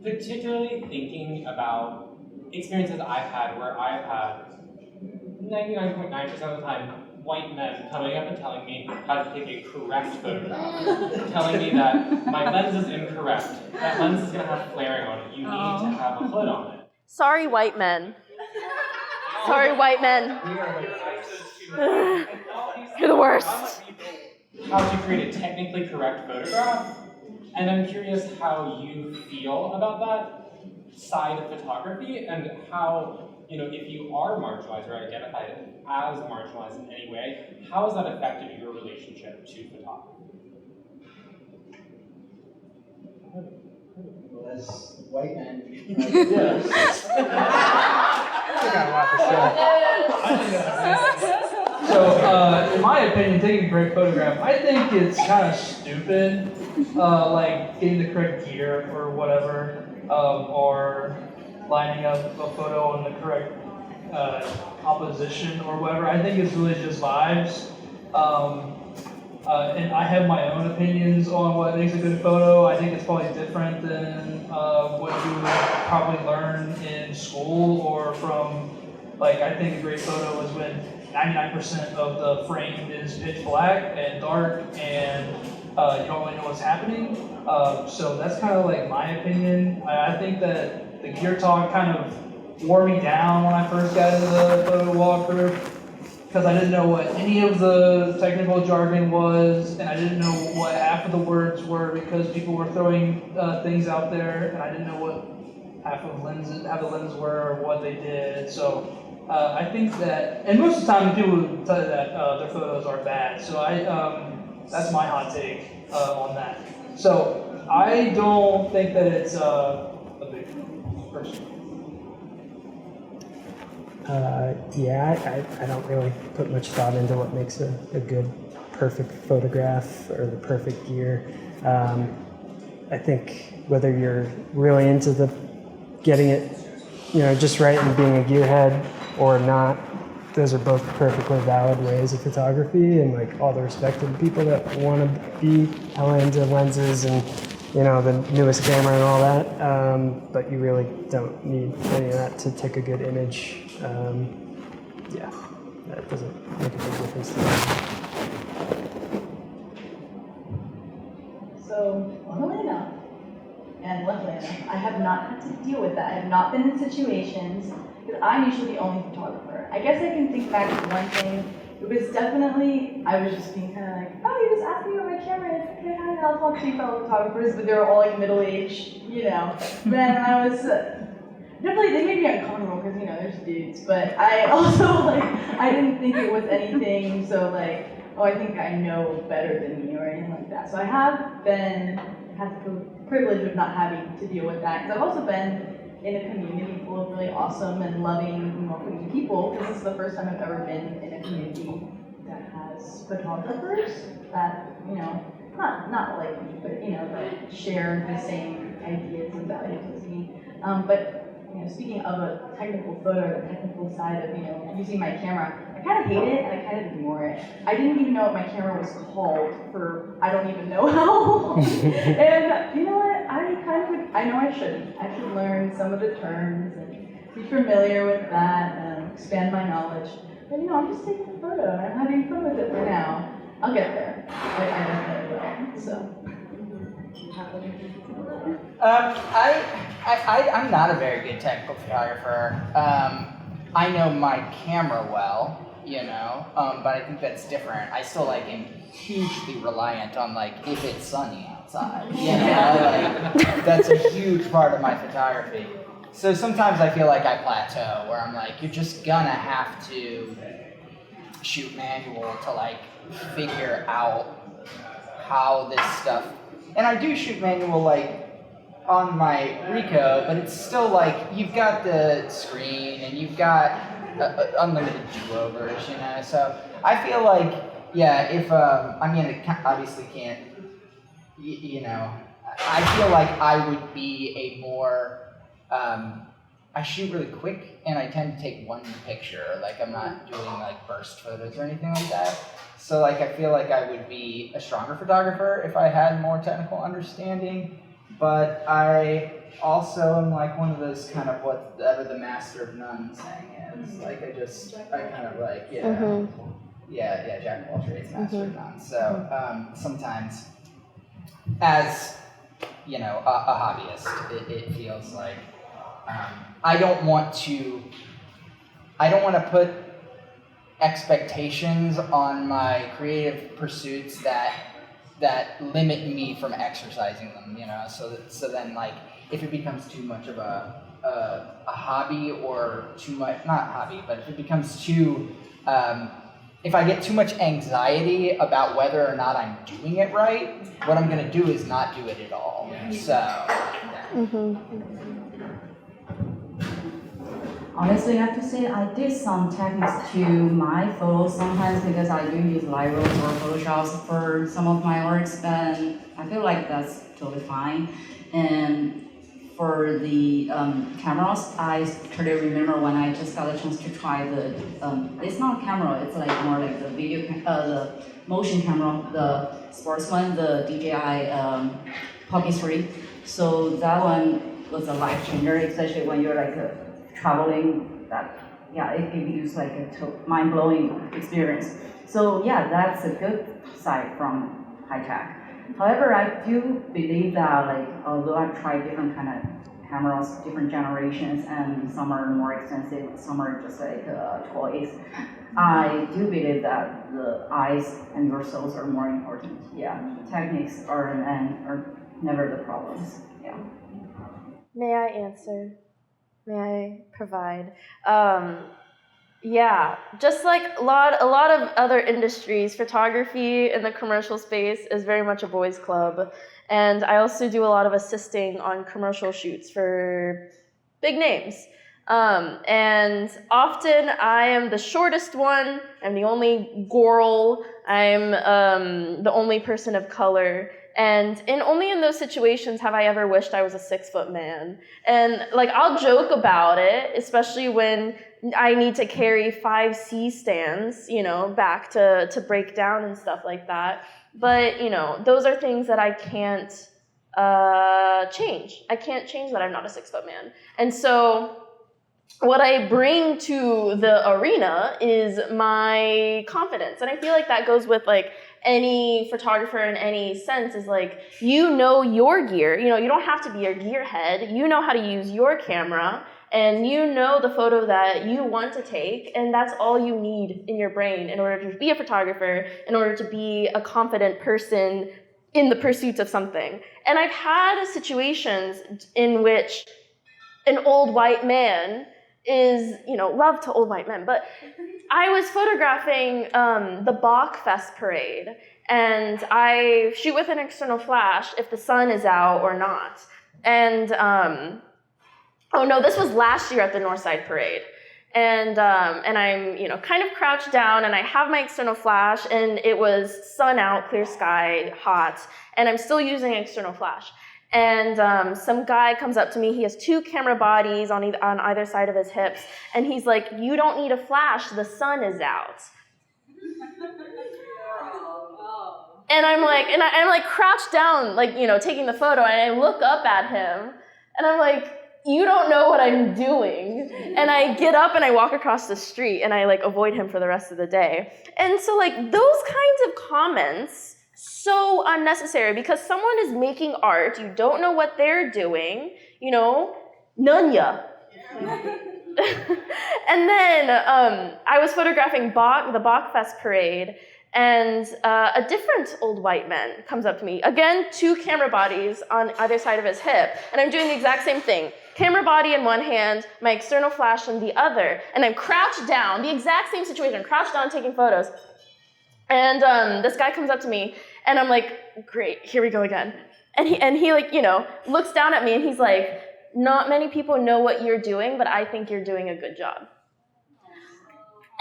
Particularly thinking about experiences I've had where I've had 99.9% of the time white men coming up and telling me how to take a correct photograph, telling me that my lens is incorrect, that lens is going to have flaring on it, you need to have a hood on it. Sorry, white men. Sorry, white men. You're the worst. How to create a technically correct photograph, and I'm curious how you feel about that side of photography, and how, if you are marginalized or identified as marginalized in any way, how has that affected your relationship to photography? Well, as white men, So, in my opinion, taking a great photograph, I think it's kind of stupid, like getting the correct gear or whatever, or lining up a photo on the correct composition or whatever. I think it's really just vibes. And I have my own opinions on what makes a good photo. I think it's probably different than what you would probably learn in school or from, I think a great photo is when 99% of the frame is pitch black and dark and you don't really know what's happening. So that's kind of like my opinion. I think that the gear talk kind of wore me down when I first got into the photo walkthrough, because I didn't know what any of the technical jargon was, and I didn't know what half of the words were because people were throwing things out there, and I didn't know what half the lenses were or what they did. So I think that, and most of the time people will tell you that their photos are bad. So that's my hot take on that. So I don't think that it's a big person. I don't really put much thought into what makes a good, perfect photograph or the perfect gear. I think whether you're really into getting it, just right and being a gearhead or not, those are both perfectly valid ways of photography, and all the respect to the people that want to be hella into lenses and the newest camera and all that, but you really don't need any of that to take a good image. That doesn't make a big difference to me. So, funnily enough, and luckily enough, I have not had to deal with that. I have not been in situations, because I'm usually the only photographer. I guess I can think back to one thing. It was definitely, I was just being kind of like, oh, you just asked me where my camera is. Okay, hi, I'll talk to you fellow photographers, but they were all middle-aged, Men, and I was, definitely, they made me uncomfortable because, there's dudes, but I also, I didn't think it was anything so, oh, I think I know better than you or anything like that. So I have had the privilege of not having to deal with that, because I've also been in a community full of really awesome and loving, welcoming people. This is the first time I've ever been in a community that has photographers that, not like me, but, that share the same ideas and values as me. But speaking of a technical photo, the technical side of, using my camera, I kind of hate it and I kind of ignore it. I didn't even know what my camera was called for I don't even know how long. And you know what? I know I shouldn't. I should learn some of the terms and be familiar with that and expand my knowledge. But I'm just taking a photo and I'm having fun with it for now. I'll get there. I definitely will. So. have anything to do with it? I'm not a very good technical photographer. I know my camera well, but I think that's different. I still am hugely reliant on if it's sunny outside. That's a huge part of my photography. So sometimes I feel like I plateau, where I'm you're just gonna have to shoot manual to figure out how this stuff. And I do shoot manual on my Ricoh, but it's still you've got the screen and you've got unlimited do-overs, So I feel if I obviously can't, I feel I would be a more, I shoot really quick and I tend to take one picture. I'm not doing burst photos or anything like that. So I feel I would be a stronger photographer if I had more technical understanding. But I also am one of those kind of whatever the master of none saying is. Jack of all trades, master of none. So sometimes, as a hobbyist, it feels I don't want to put expectations on my creative pursuits that limit me from exercising them, So then, if it becomes too much of a hobby or too much, not hobby, but if it becomes too, if I get too much anxiety about whether or not I'm doing it right, what I'm going to do is not do it at all. So, yeah. Honestly, I have to say I did some techniques to my photos sometimes because I do use Lightroom or Photoshop for some of my works, and I feel that's totally fine. And for the cameras, I try to remember when I just got a chance to try the, it's not a camera, it's more the video, the motion camera, the sports one, the DJI Pocket 3. So that one was a life changer, especially when you're traveling. It gives you a mind-blowing experience. So yeah, that's a good side from high tech. However, I do believe that although I've tried different kind of cameras, different generations, and some are more expensive, some are just toys, I do believe that the eyes and your souls are more important. Yeah, techniques are never the problems. Yeah. May I answer? May I provide? Just a lot of other industries, photography in the commercial space is very much a boys' club. And I also do a lot of assisting on commercial shoots for big names. And often I am the shortest one, I'm the only girl, I'm the only person of color. And only in those situations have I ever wished I was a 6-foot man. And I'll joke about it, especially when I need to carry 5 C-stands, back to break down and stuff like that. But, those are things that I can't change. I can't change that I'm not a 6-foot man. And so what I bring to the arena is my confidence. And I feel that goes with any photographer in any sense is your gear. You don't have to be a gearhead. You know how to use your camera and the photo that you want to take, and that's all you need in your brain in order to be a photographer, in order to be a confident person in the pursuit of something. And I've had situations in which an old white man is, love to old white men, but I was photographing the Bach Fest parade, and I shoot with an external flash if the sun is out or not. And, oh no, this was last year at the Northside parade. And I'm, kind of crouched down, and I have my external flash, and it was sun out, clear sky, hot, and I'm still using external flash. And some guy comes up to me, he has 2 camera bodies on either side of his hips, and he's like, "You don't need a flash, the sun is out." And I'm crouched down, taking the photo, and I look up at him, and I'm like, "You don't know what I'm doing." And I get up and I walk across the street, and I avoid him for the rest of the day. And so those kinds of comments so unnecessary because someone is making art, you don't know what they're doing, you know, Nunya. And then I was photographing the Bachfest parade, and a different old white man comes up to me. Again, 2 camera bodies on either side of his hip, and I'm doing the exact same thing. Camera body in one hand, my external flash in the other, and I'm crouched down, the exact same situation, crouched down taking photos. And this guy comes up to me, and I'm like, great, here we go again. And he like, you know, looks down at me, and he's like, not many people know what you're doing, but I think you're doing a good job.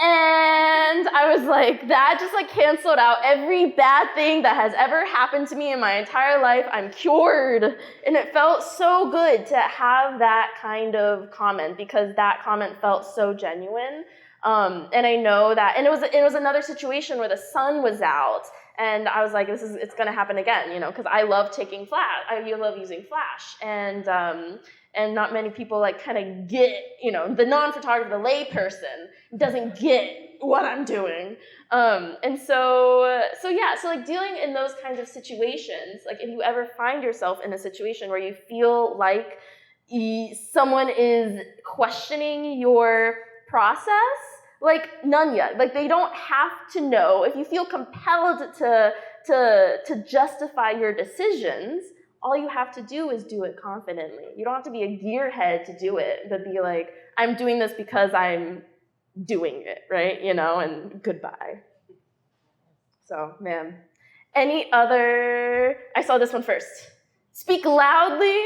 And I was like, that just like canceled out every bad thing that has ever happened to me in my entire life. I'm cured. And it felt so good to have that kind of comment because that comment felt so genuine. And I know that, and it was another situation where the sun was out, and I was like, it's gonna happen again, you know, because I love taking flash. I love using flash, and not many people like kind of get, you know, the non-photographer, the lay person doesn't get what I'm doing. And so like dealing in those kinds of situations, like if you ever find yourself in a situation where you feel like someone is questioning your process, like Nunya, like they don't have to know. If you feel compelled to justify your decisions, all you have to do is do it confidently. You don't have to be a gearhead to do it, but be like, I'm doing this because I'm doing it, right? You know, and goodbye. So, man. Any other, I saw this one first. Speak loudly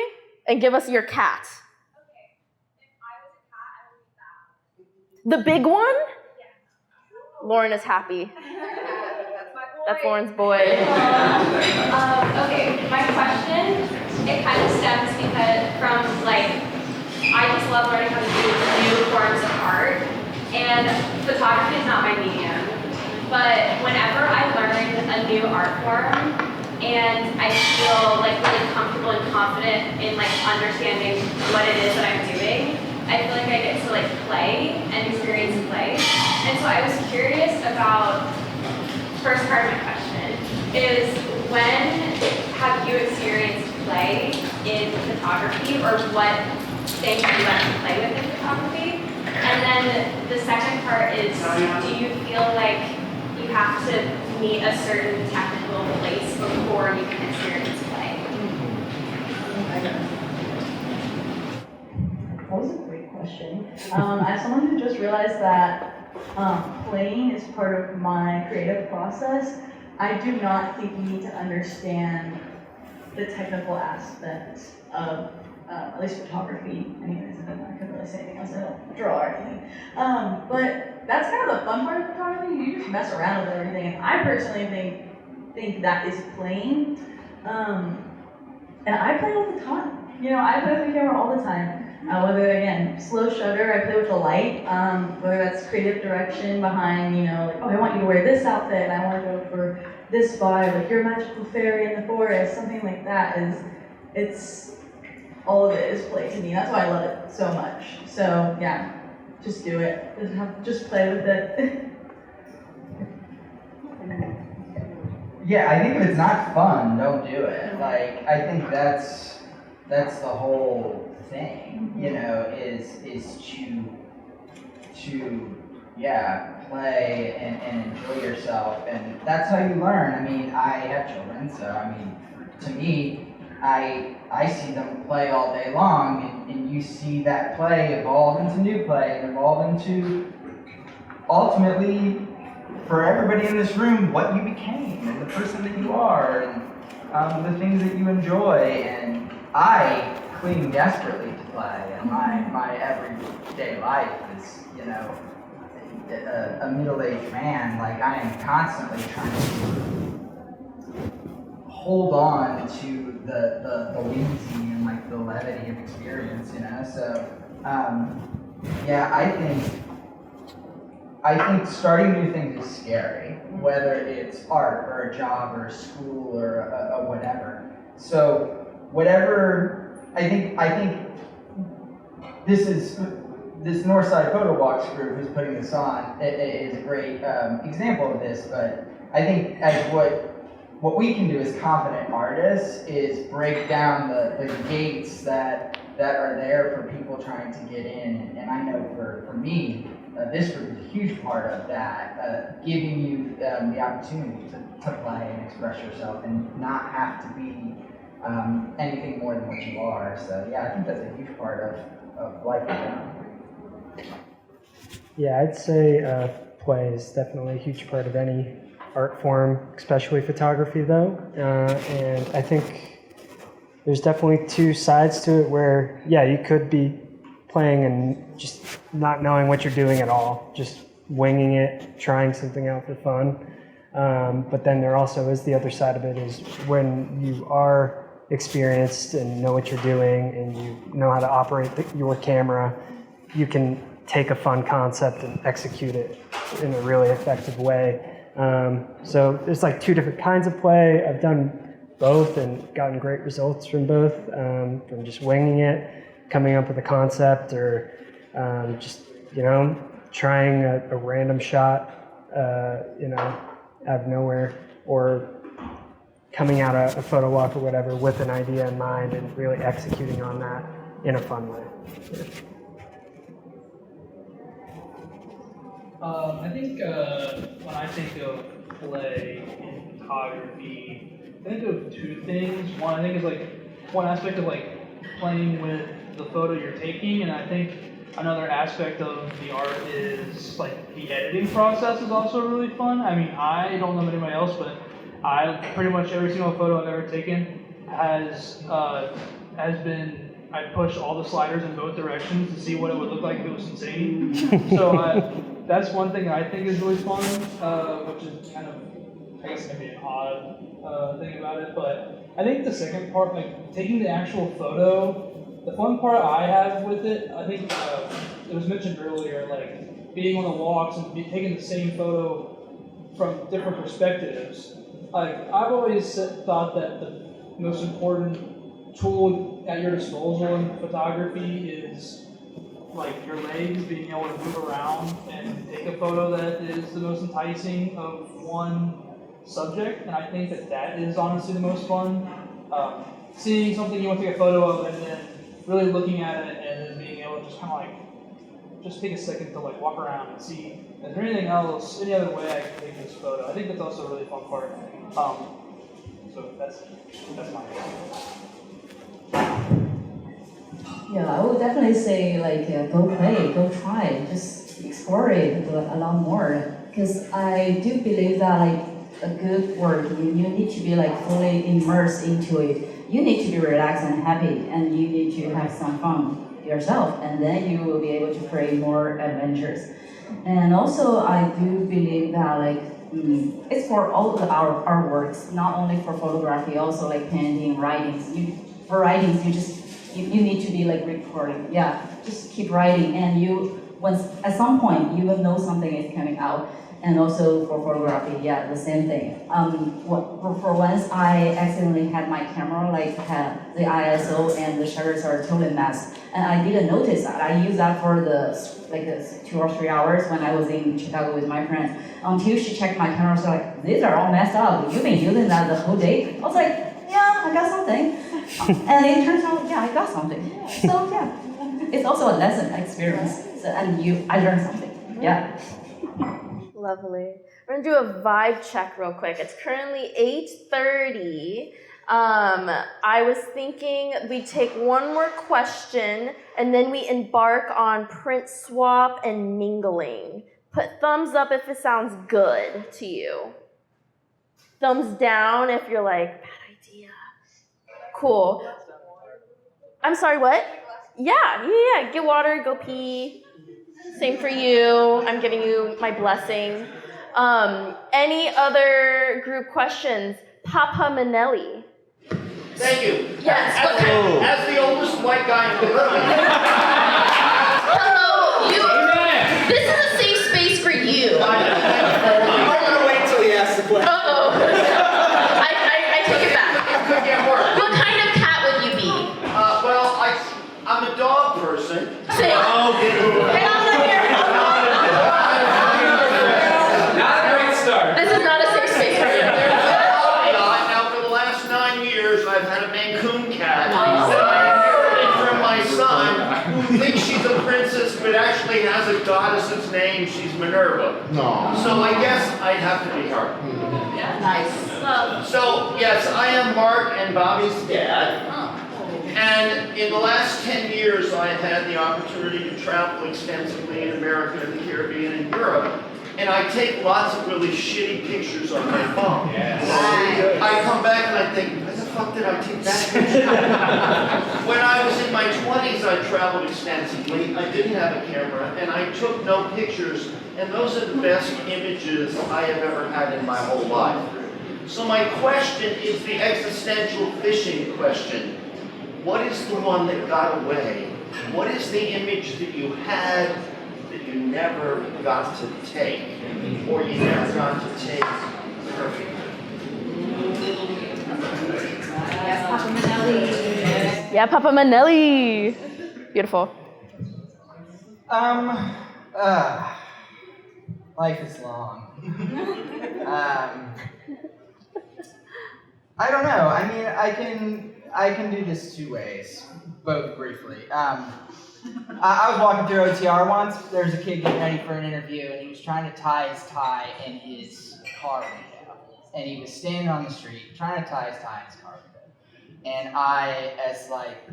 and give us your cat. Okay. If I was a cat, I would be that. The big one? Yeah. Lauren is happy. That's my boy. That's Lauren's boy. Okay, my question, it kind of stems from like, I just love learning how to do new forms of art, and photography is not my medium, but whenever I learn a new art form, and I feel like really comfortable and confident in like understanding what it is that I'm doing, I feel like I get to like play and experience play. And so I was curious about, first part of my question is, when have you experienced play in photography, or what things you like to play with in photography? And then the second part is, do you feel like you have to meet a certain technical place before you can experience play? That was a great question. As someone who just realized that playing is part of my creative process, I do not think you need to understand the technical aspects of at least photography. Anyways, I couldn't really say anything else. I don't draw or anything. But that's kind of the fun part of photography. You just mess around with everything. And I personally think that is playing. And I play all the time. You know, I play with the camera all the time. Whether, again, slow shutter, I play with the light, whether that's creative direction behind, you know, like, oh, I want you to wear this outfit, and I want to go for this vibe, like, you're a magical fairy in the forest, something like that all of it is play to me. That's why I love it so much. So, yeah, just do it. Just play with it. Yeah, I think if it's not fun, don't do it. Like, I think that's the whole thing, you know, is to play and enjoy yourself, and that's how you learn. I mean, I have children, so I mean, to me, I see them play all day long, and you see that play evolve into new play and evolve into, ultimately, for everybody in this room, what you became and the person that you are, and the things that you enjoy. And I cling desperately to play, and my everyday life is, you know, a middle-aged man. Like, I am constantly trying to hold on to the whimsy and like the levity of experience, you know. So I think starting new things is scary, whether it's art or a job or a school or a whatever. So whatever, I think this Northside Photo Walks group who's putting this on is a great example of this. But I think as what what we can do as confident artists is break down the gates that are there for people trying to get in. And I know for me, this group is a huge part of that, giving you the opportunity to play and express yourself and not have to be anything more than what you are. So yeah, I think that's a huge part of life in general. Yeah, I'd say play is definitely a huge part of any art form, especially photography though. And I think there's definitely two sides to it where, yeah, you could be playing and just not knowing what you're doing at all, just winging it, trying something out for fun. But then there also is the other side of it is when you are experienced and know what you're doing and you know how to operate your camera, you can take a fun concept and execute it in a really effective way. So there's like two different kinds of play. I've done both and gotten great results from both, from just winging it, coming up with a concept, or just, trying a random shot, out of nowhere, or coming out a photo walk or whatever with an idea in mind and really executing on that in a fun way. Yeah. I think when I think of play in photography, I think of two things. One, I think is one aspect of playing with the photo you're taking, and I think another aspect of the art is the editing process is also really fun. I mean, I don't know anybody else, but pretty much every single photo I've ever taken has been. I pushed all the sliders in both directions to see what it would look like if it was insane. So that's one thing that I think is really fun, which is kind of, I guess, maybe an odd thing about it. But I think the second part, taking the actual photo, the fun part I have with it, I think it was mentioned earlier, being on the walks and taking the same photo from different perspectives. I've always thought that the most important tool at your disposal in photography is your legs, being able to move around and take a photo that is the most enticing of one subject, and I think that is honestly the most fun. Seeing something you want to take a photo of and then really looking at it and then being able to just just take a second to walk around and see, is there anything else, any other way I can take this photo? I think that's also a really fun part. So that's my opinion. Yeah, I would definitely say go play, go try, just explore it a lot more. Because I do believe that a good work, you need to be fully immersed into it. You need to be relaxed and happy, and you need to have some fun yourself, and then you will be able to create more adventures. And also, I do believe that it's for all of our works, not only for photography, also painting, writings. For writings, you need to be recording. Yeah, just keep writing, and at some point you will know something is coming out. And also for photography, yeah, the same thing. For once, I accidentally had my camera had the ISO and the shutters are totally messed, and I didn't notice that. I used that for the 2 or 3 hours when I was in Chicago with my friends. Until she checked my camera, so these are all messed up. You've been using that the whole day. I was yeah, I got something. And it turns out, yeah, I got something. So yeah, it's also a lesson experience. So, and I learned something. Yeah. Lovely. We're gonna do a vibe check real quick. It's currently 8:30. I was thinking we take one more question and then we embark on print swap and mingling. Put thumbs up if it sounds good to you. Thumbs down if you're bad idea. Cool. I'm sorry, what? Yeah. Get water, go pee. Same for you. I'm giving you my blessing. Any other group questions? Papa Minelli. Thank you. Yes. As the oldest white guy in the room. Hello. This is a safe space for you. I'm going to wait till he asks the question. Uh-oh. I take it back. Could get worse. What kind of cat would you be? I'm a dog person. Say Not a great start. This is not a safe space for you. thinks she's a princess, but actually has a goddess's name. She's Minerva. No. So I guess I'd have to be her. Nice. So, yes, I am Mark and Bobby's dad. And in the last 10 years, I have had the opportunity to travel extensively in America, the Caribbean, and Europe. And I take lots of really shitty pictures on my phone. I come back and I think, why the fuck did I take that picture? When I was in my 20s, I traveled extensively. I didn't have a camera, and I took no pictures. And those are the best images I have ever had in my whole life. So my question is the existential fishing question. What is the one that got away? What is the image that you had that you never got to take? Or you never got to take perfectly? Yes, Papa Minelli. Yeah, Papa Minelli. Beautiful. Life is long. I don't know. I mean, I can do this two ways, both briefly. I was walking through OTR once. There was a kid getting ready for an interview, and he was trying to tie his tie in his car window. And he was standing on the street trying to tie his tie in his car window. And I, as like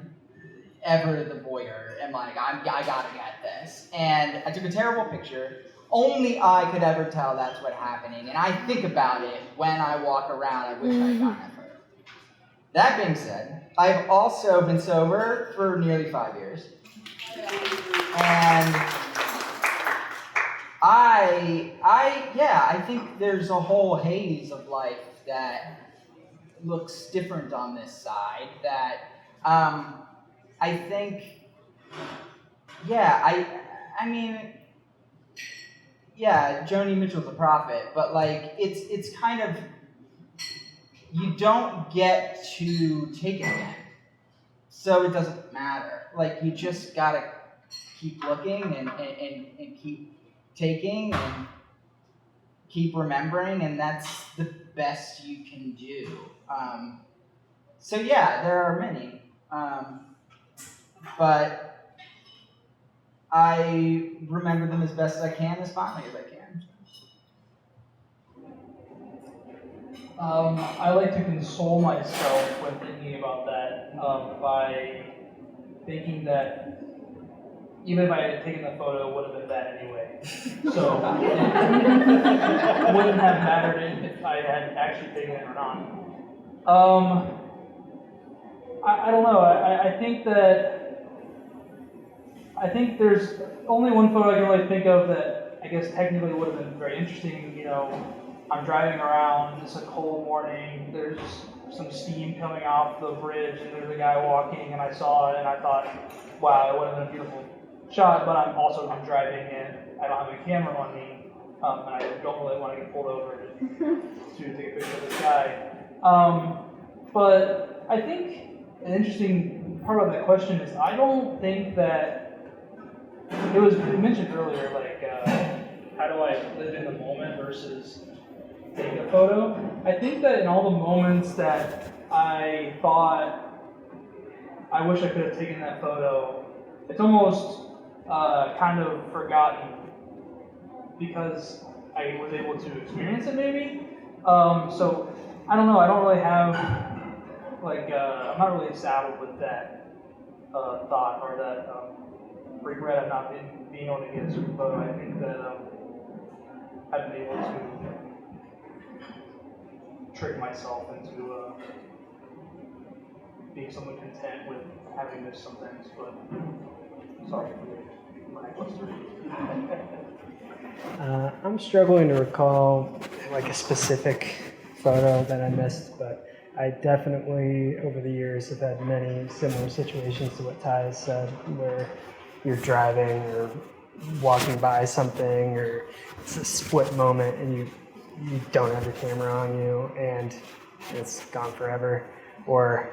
ever the voyeur, am like, I gotta get this. And I took a terrible picture. Only I could ever tell that's what's happening. And I think about it when I walk around. I wish I'd gotten that photo. That being said, I've also been sober for nearly 5 years. And I think there's a whole haze of life that looks different on this side that I think, I mean, Joni Mitchell's a prophet, but like it's kind of, you don't get to take it again, so it doesn't matter. Like you just gotta keep looking and keep taking and keep remembering, and that's the best you can do. So yeah, there are many, but I remember them as best as I can, as fondly as I can. I like to console myself when thinking about that by thinking that even if I had taken the photo, it would have been bad anyway. So it wouldn't have mattered if I had actually taken it or not. I don't know. I think there's only one photo I can really think of that I guess technically would have been very interesting. You know, I'm driving around, it's a cold morning, there's some steam coming off the bridge, and there's a guy walking, and I saw it, and I thought, wow, it would have been a beautiful shot, but I'm driving, and I don't have a camera on me, and I don't really want to get pulled over to take a picture of this guy. But I think an interesting part of that question is I don't think that it was mentioned earlier, like how do I live in the moment versus take a photo? I think that in all the moments that I thought I wish I could have taken that photo, it's almost kind of forgotten because I was able to experience it maybe. So I don't know, I don't really have I'm not really saddled with that thought or that regret of not being able to get a certain photo. I think that I've been able to trick myself into being somewhat content with having missed some things, but sorry for my question. I'm struggling to recall like a specific photo that I missed, but I definitely over the years have had many similar situations to what Ty has said, where you're driving or walking by something, or it's a split moment and you don't have your camera on you and it's gone forever. Or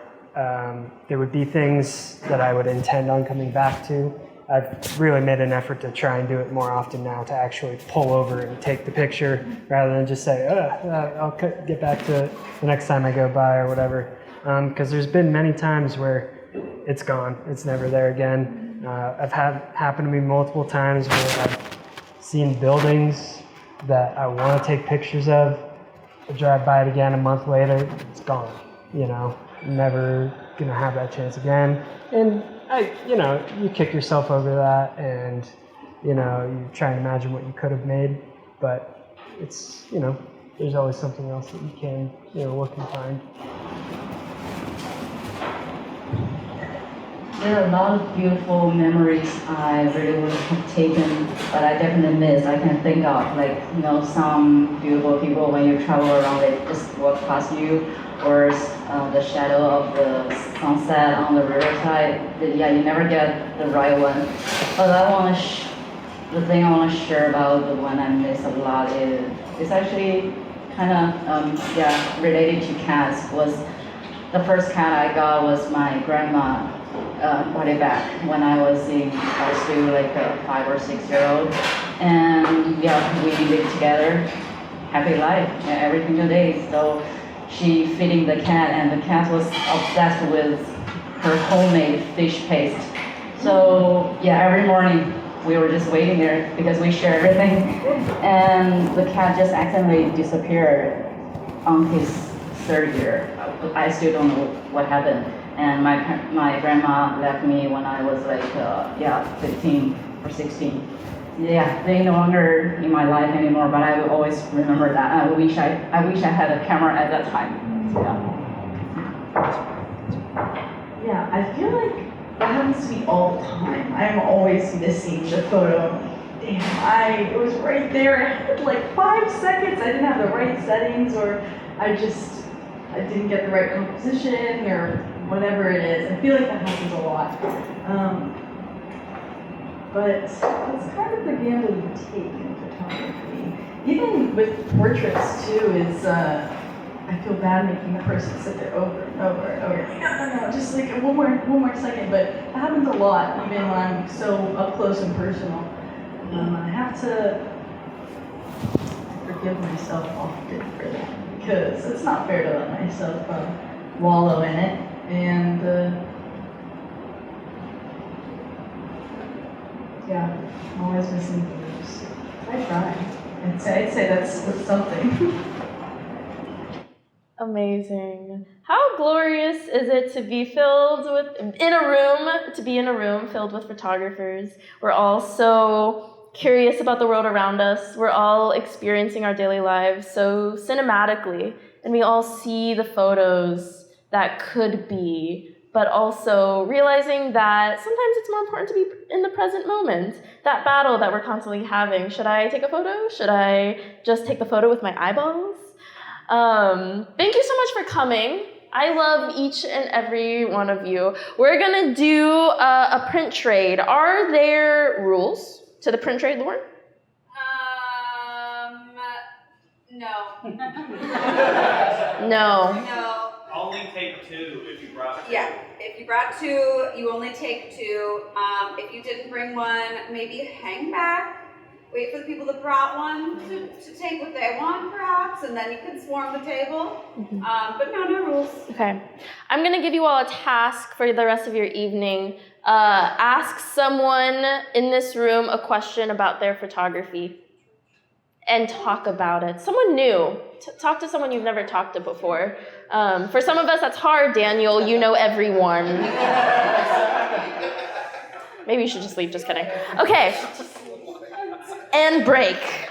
there would be things that I would intend on coming back to. I've really made an effort to try and do it more often now, to actually pull over and take the picture rather than just say, I'll get back to it the next time I go by or whatever. Because there's been many times where it's gone, it's never there again. I've had happen to me multiple times where I've seen buildings that I want to take pictures of. I drive by it again a month later, it's gone. Never gonna have that chance again. And you kick yourself over that, and you try and imagine what you could have made, but it's there's always something else that you can look and find. There are a lot of beautiful memories I really would have taken, but I definitely miss. I can think of some beautiful people when you travel around, they just walk past you, or the shadow of the sunset on the riverside. Yeah, you never get the right one. But the thing I want to share about the one I miss a lot is actually kind of related to cats. Was the first cat I got was my grandma. Body back when I was still like a 5 or 6 year old, and we lived together, happy life every single day. So she feeding the cat, and the cat was obsessed with her homemade fish paste. So every morning we were just waiting there because we share everything, and the cat just accidentally disappeared on his 3rd year. I still don't know what happened. And my grandma left me when I was 15 or 16. They're no longer in my life anymore, but I will always remember that. I wish I had a camera at that time. Yeah, I feel like that happens to me all the time. I'm always missing the photo. Damn, it was right there. I had like 5 seconds. I didn't have the right settings, or I didn't get the right composition, or whatever it is. I feel like that happens a lot. But it's kind of the gamble you take in photography. Even with portraits too, I feel bad making the person sit there over and over and over. No, just like one more second. But it happens a lot, even when I'm so up close and personal. I have to forgive myself often for that, because it's not fair to let myself wallow in it. And I'm always missing photos. I try. I'd say that's something. Amazing. How glorious is it to be in a room filled with photographers? We're all so curious about the world around us. We're all experiencing our daily lives so cinematically, and we all see the photos that could be, but also realizing that sometimes it's more important to be in the present moment. That battle that we're constantly having. Should I take a photo? Should I just take the photo with my eyeballs? Thank you so much for coming. I love each and every one of you. We're gonna do a print trade. Are there rules to the print trade, Lauren? No. No. Only take 2 if you brought 2. Yeah, if you brought 2, you only take 2. If you didn't bring one, maybe hang back. Wait for the people that brought one to take what they want, perhaps, and then you can swarm the table. But no rules. Okay. I'm going to give you all a task for the rest of your evening. Ask someone in this room a question about their photography and talk about it. Someone new. Talk to someone you've never talked to before. For some of us, that's hard, Daniel. You know everyone. Maybe you should just leave. Just kidding. Okay. And break.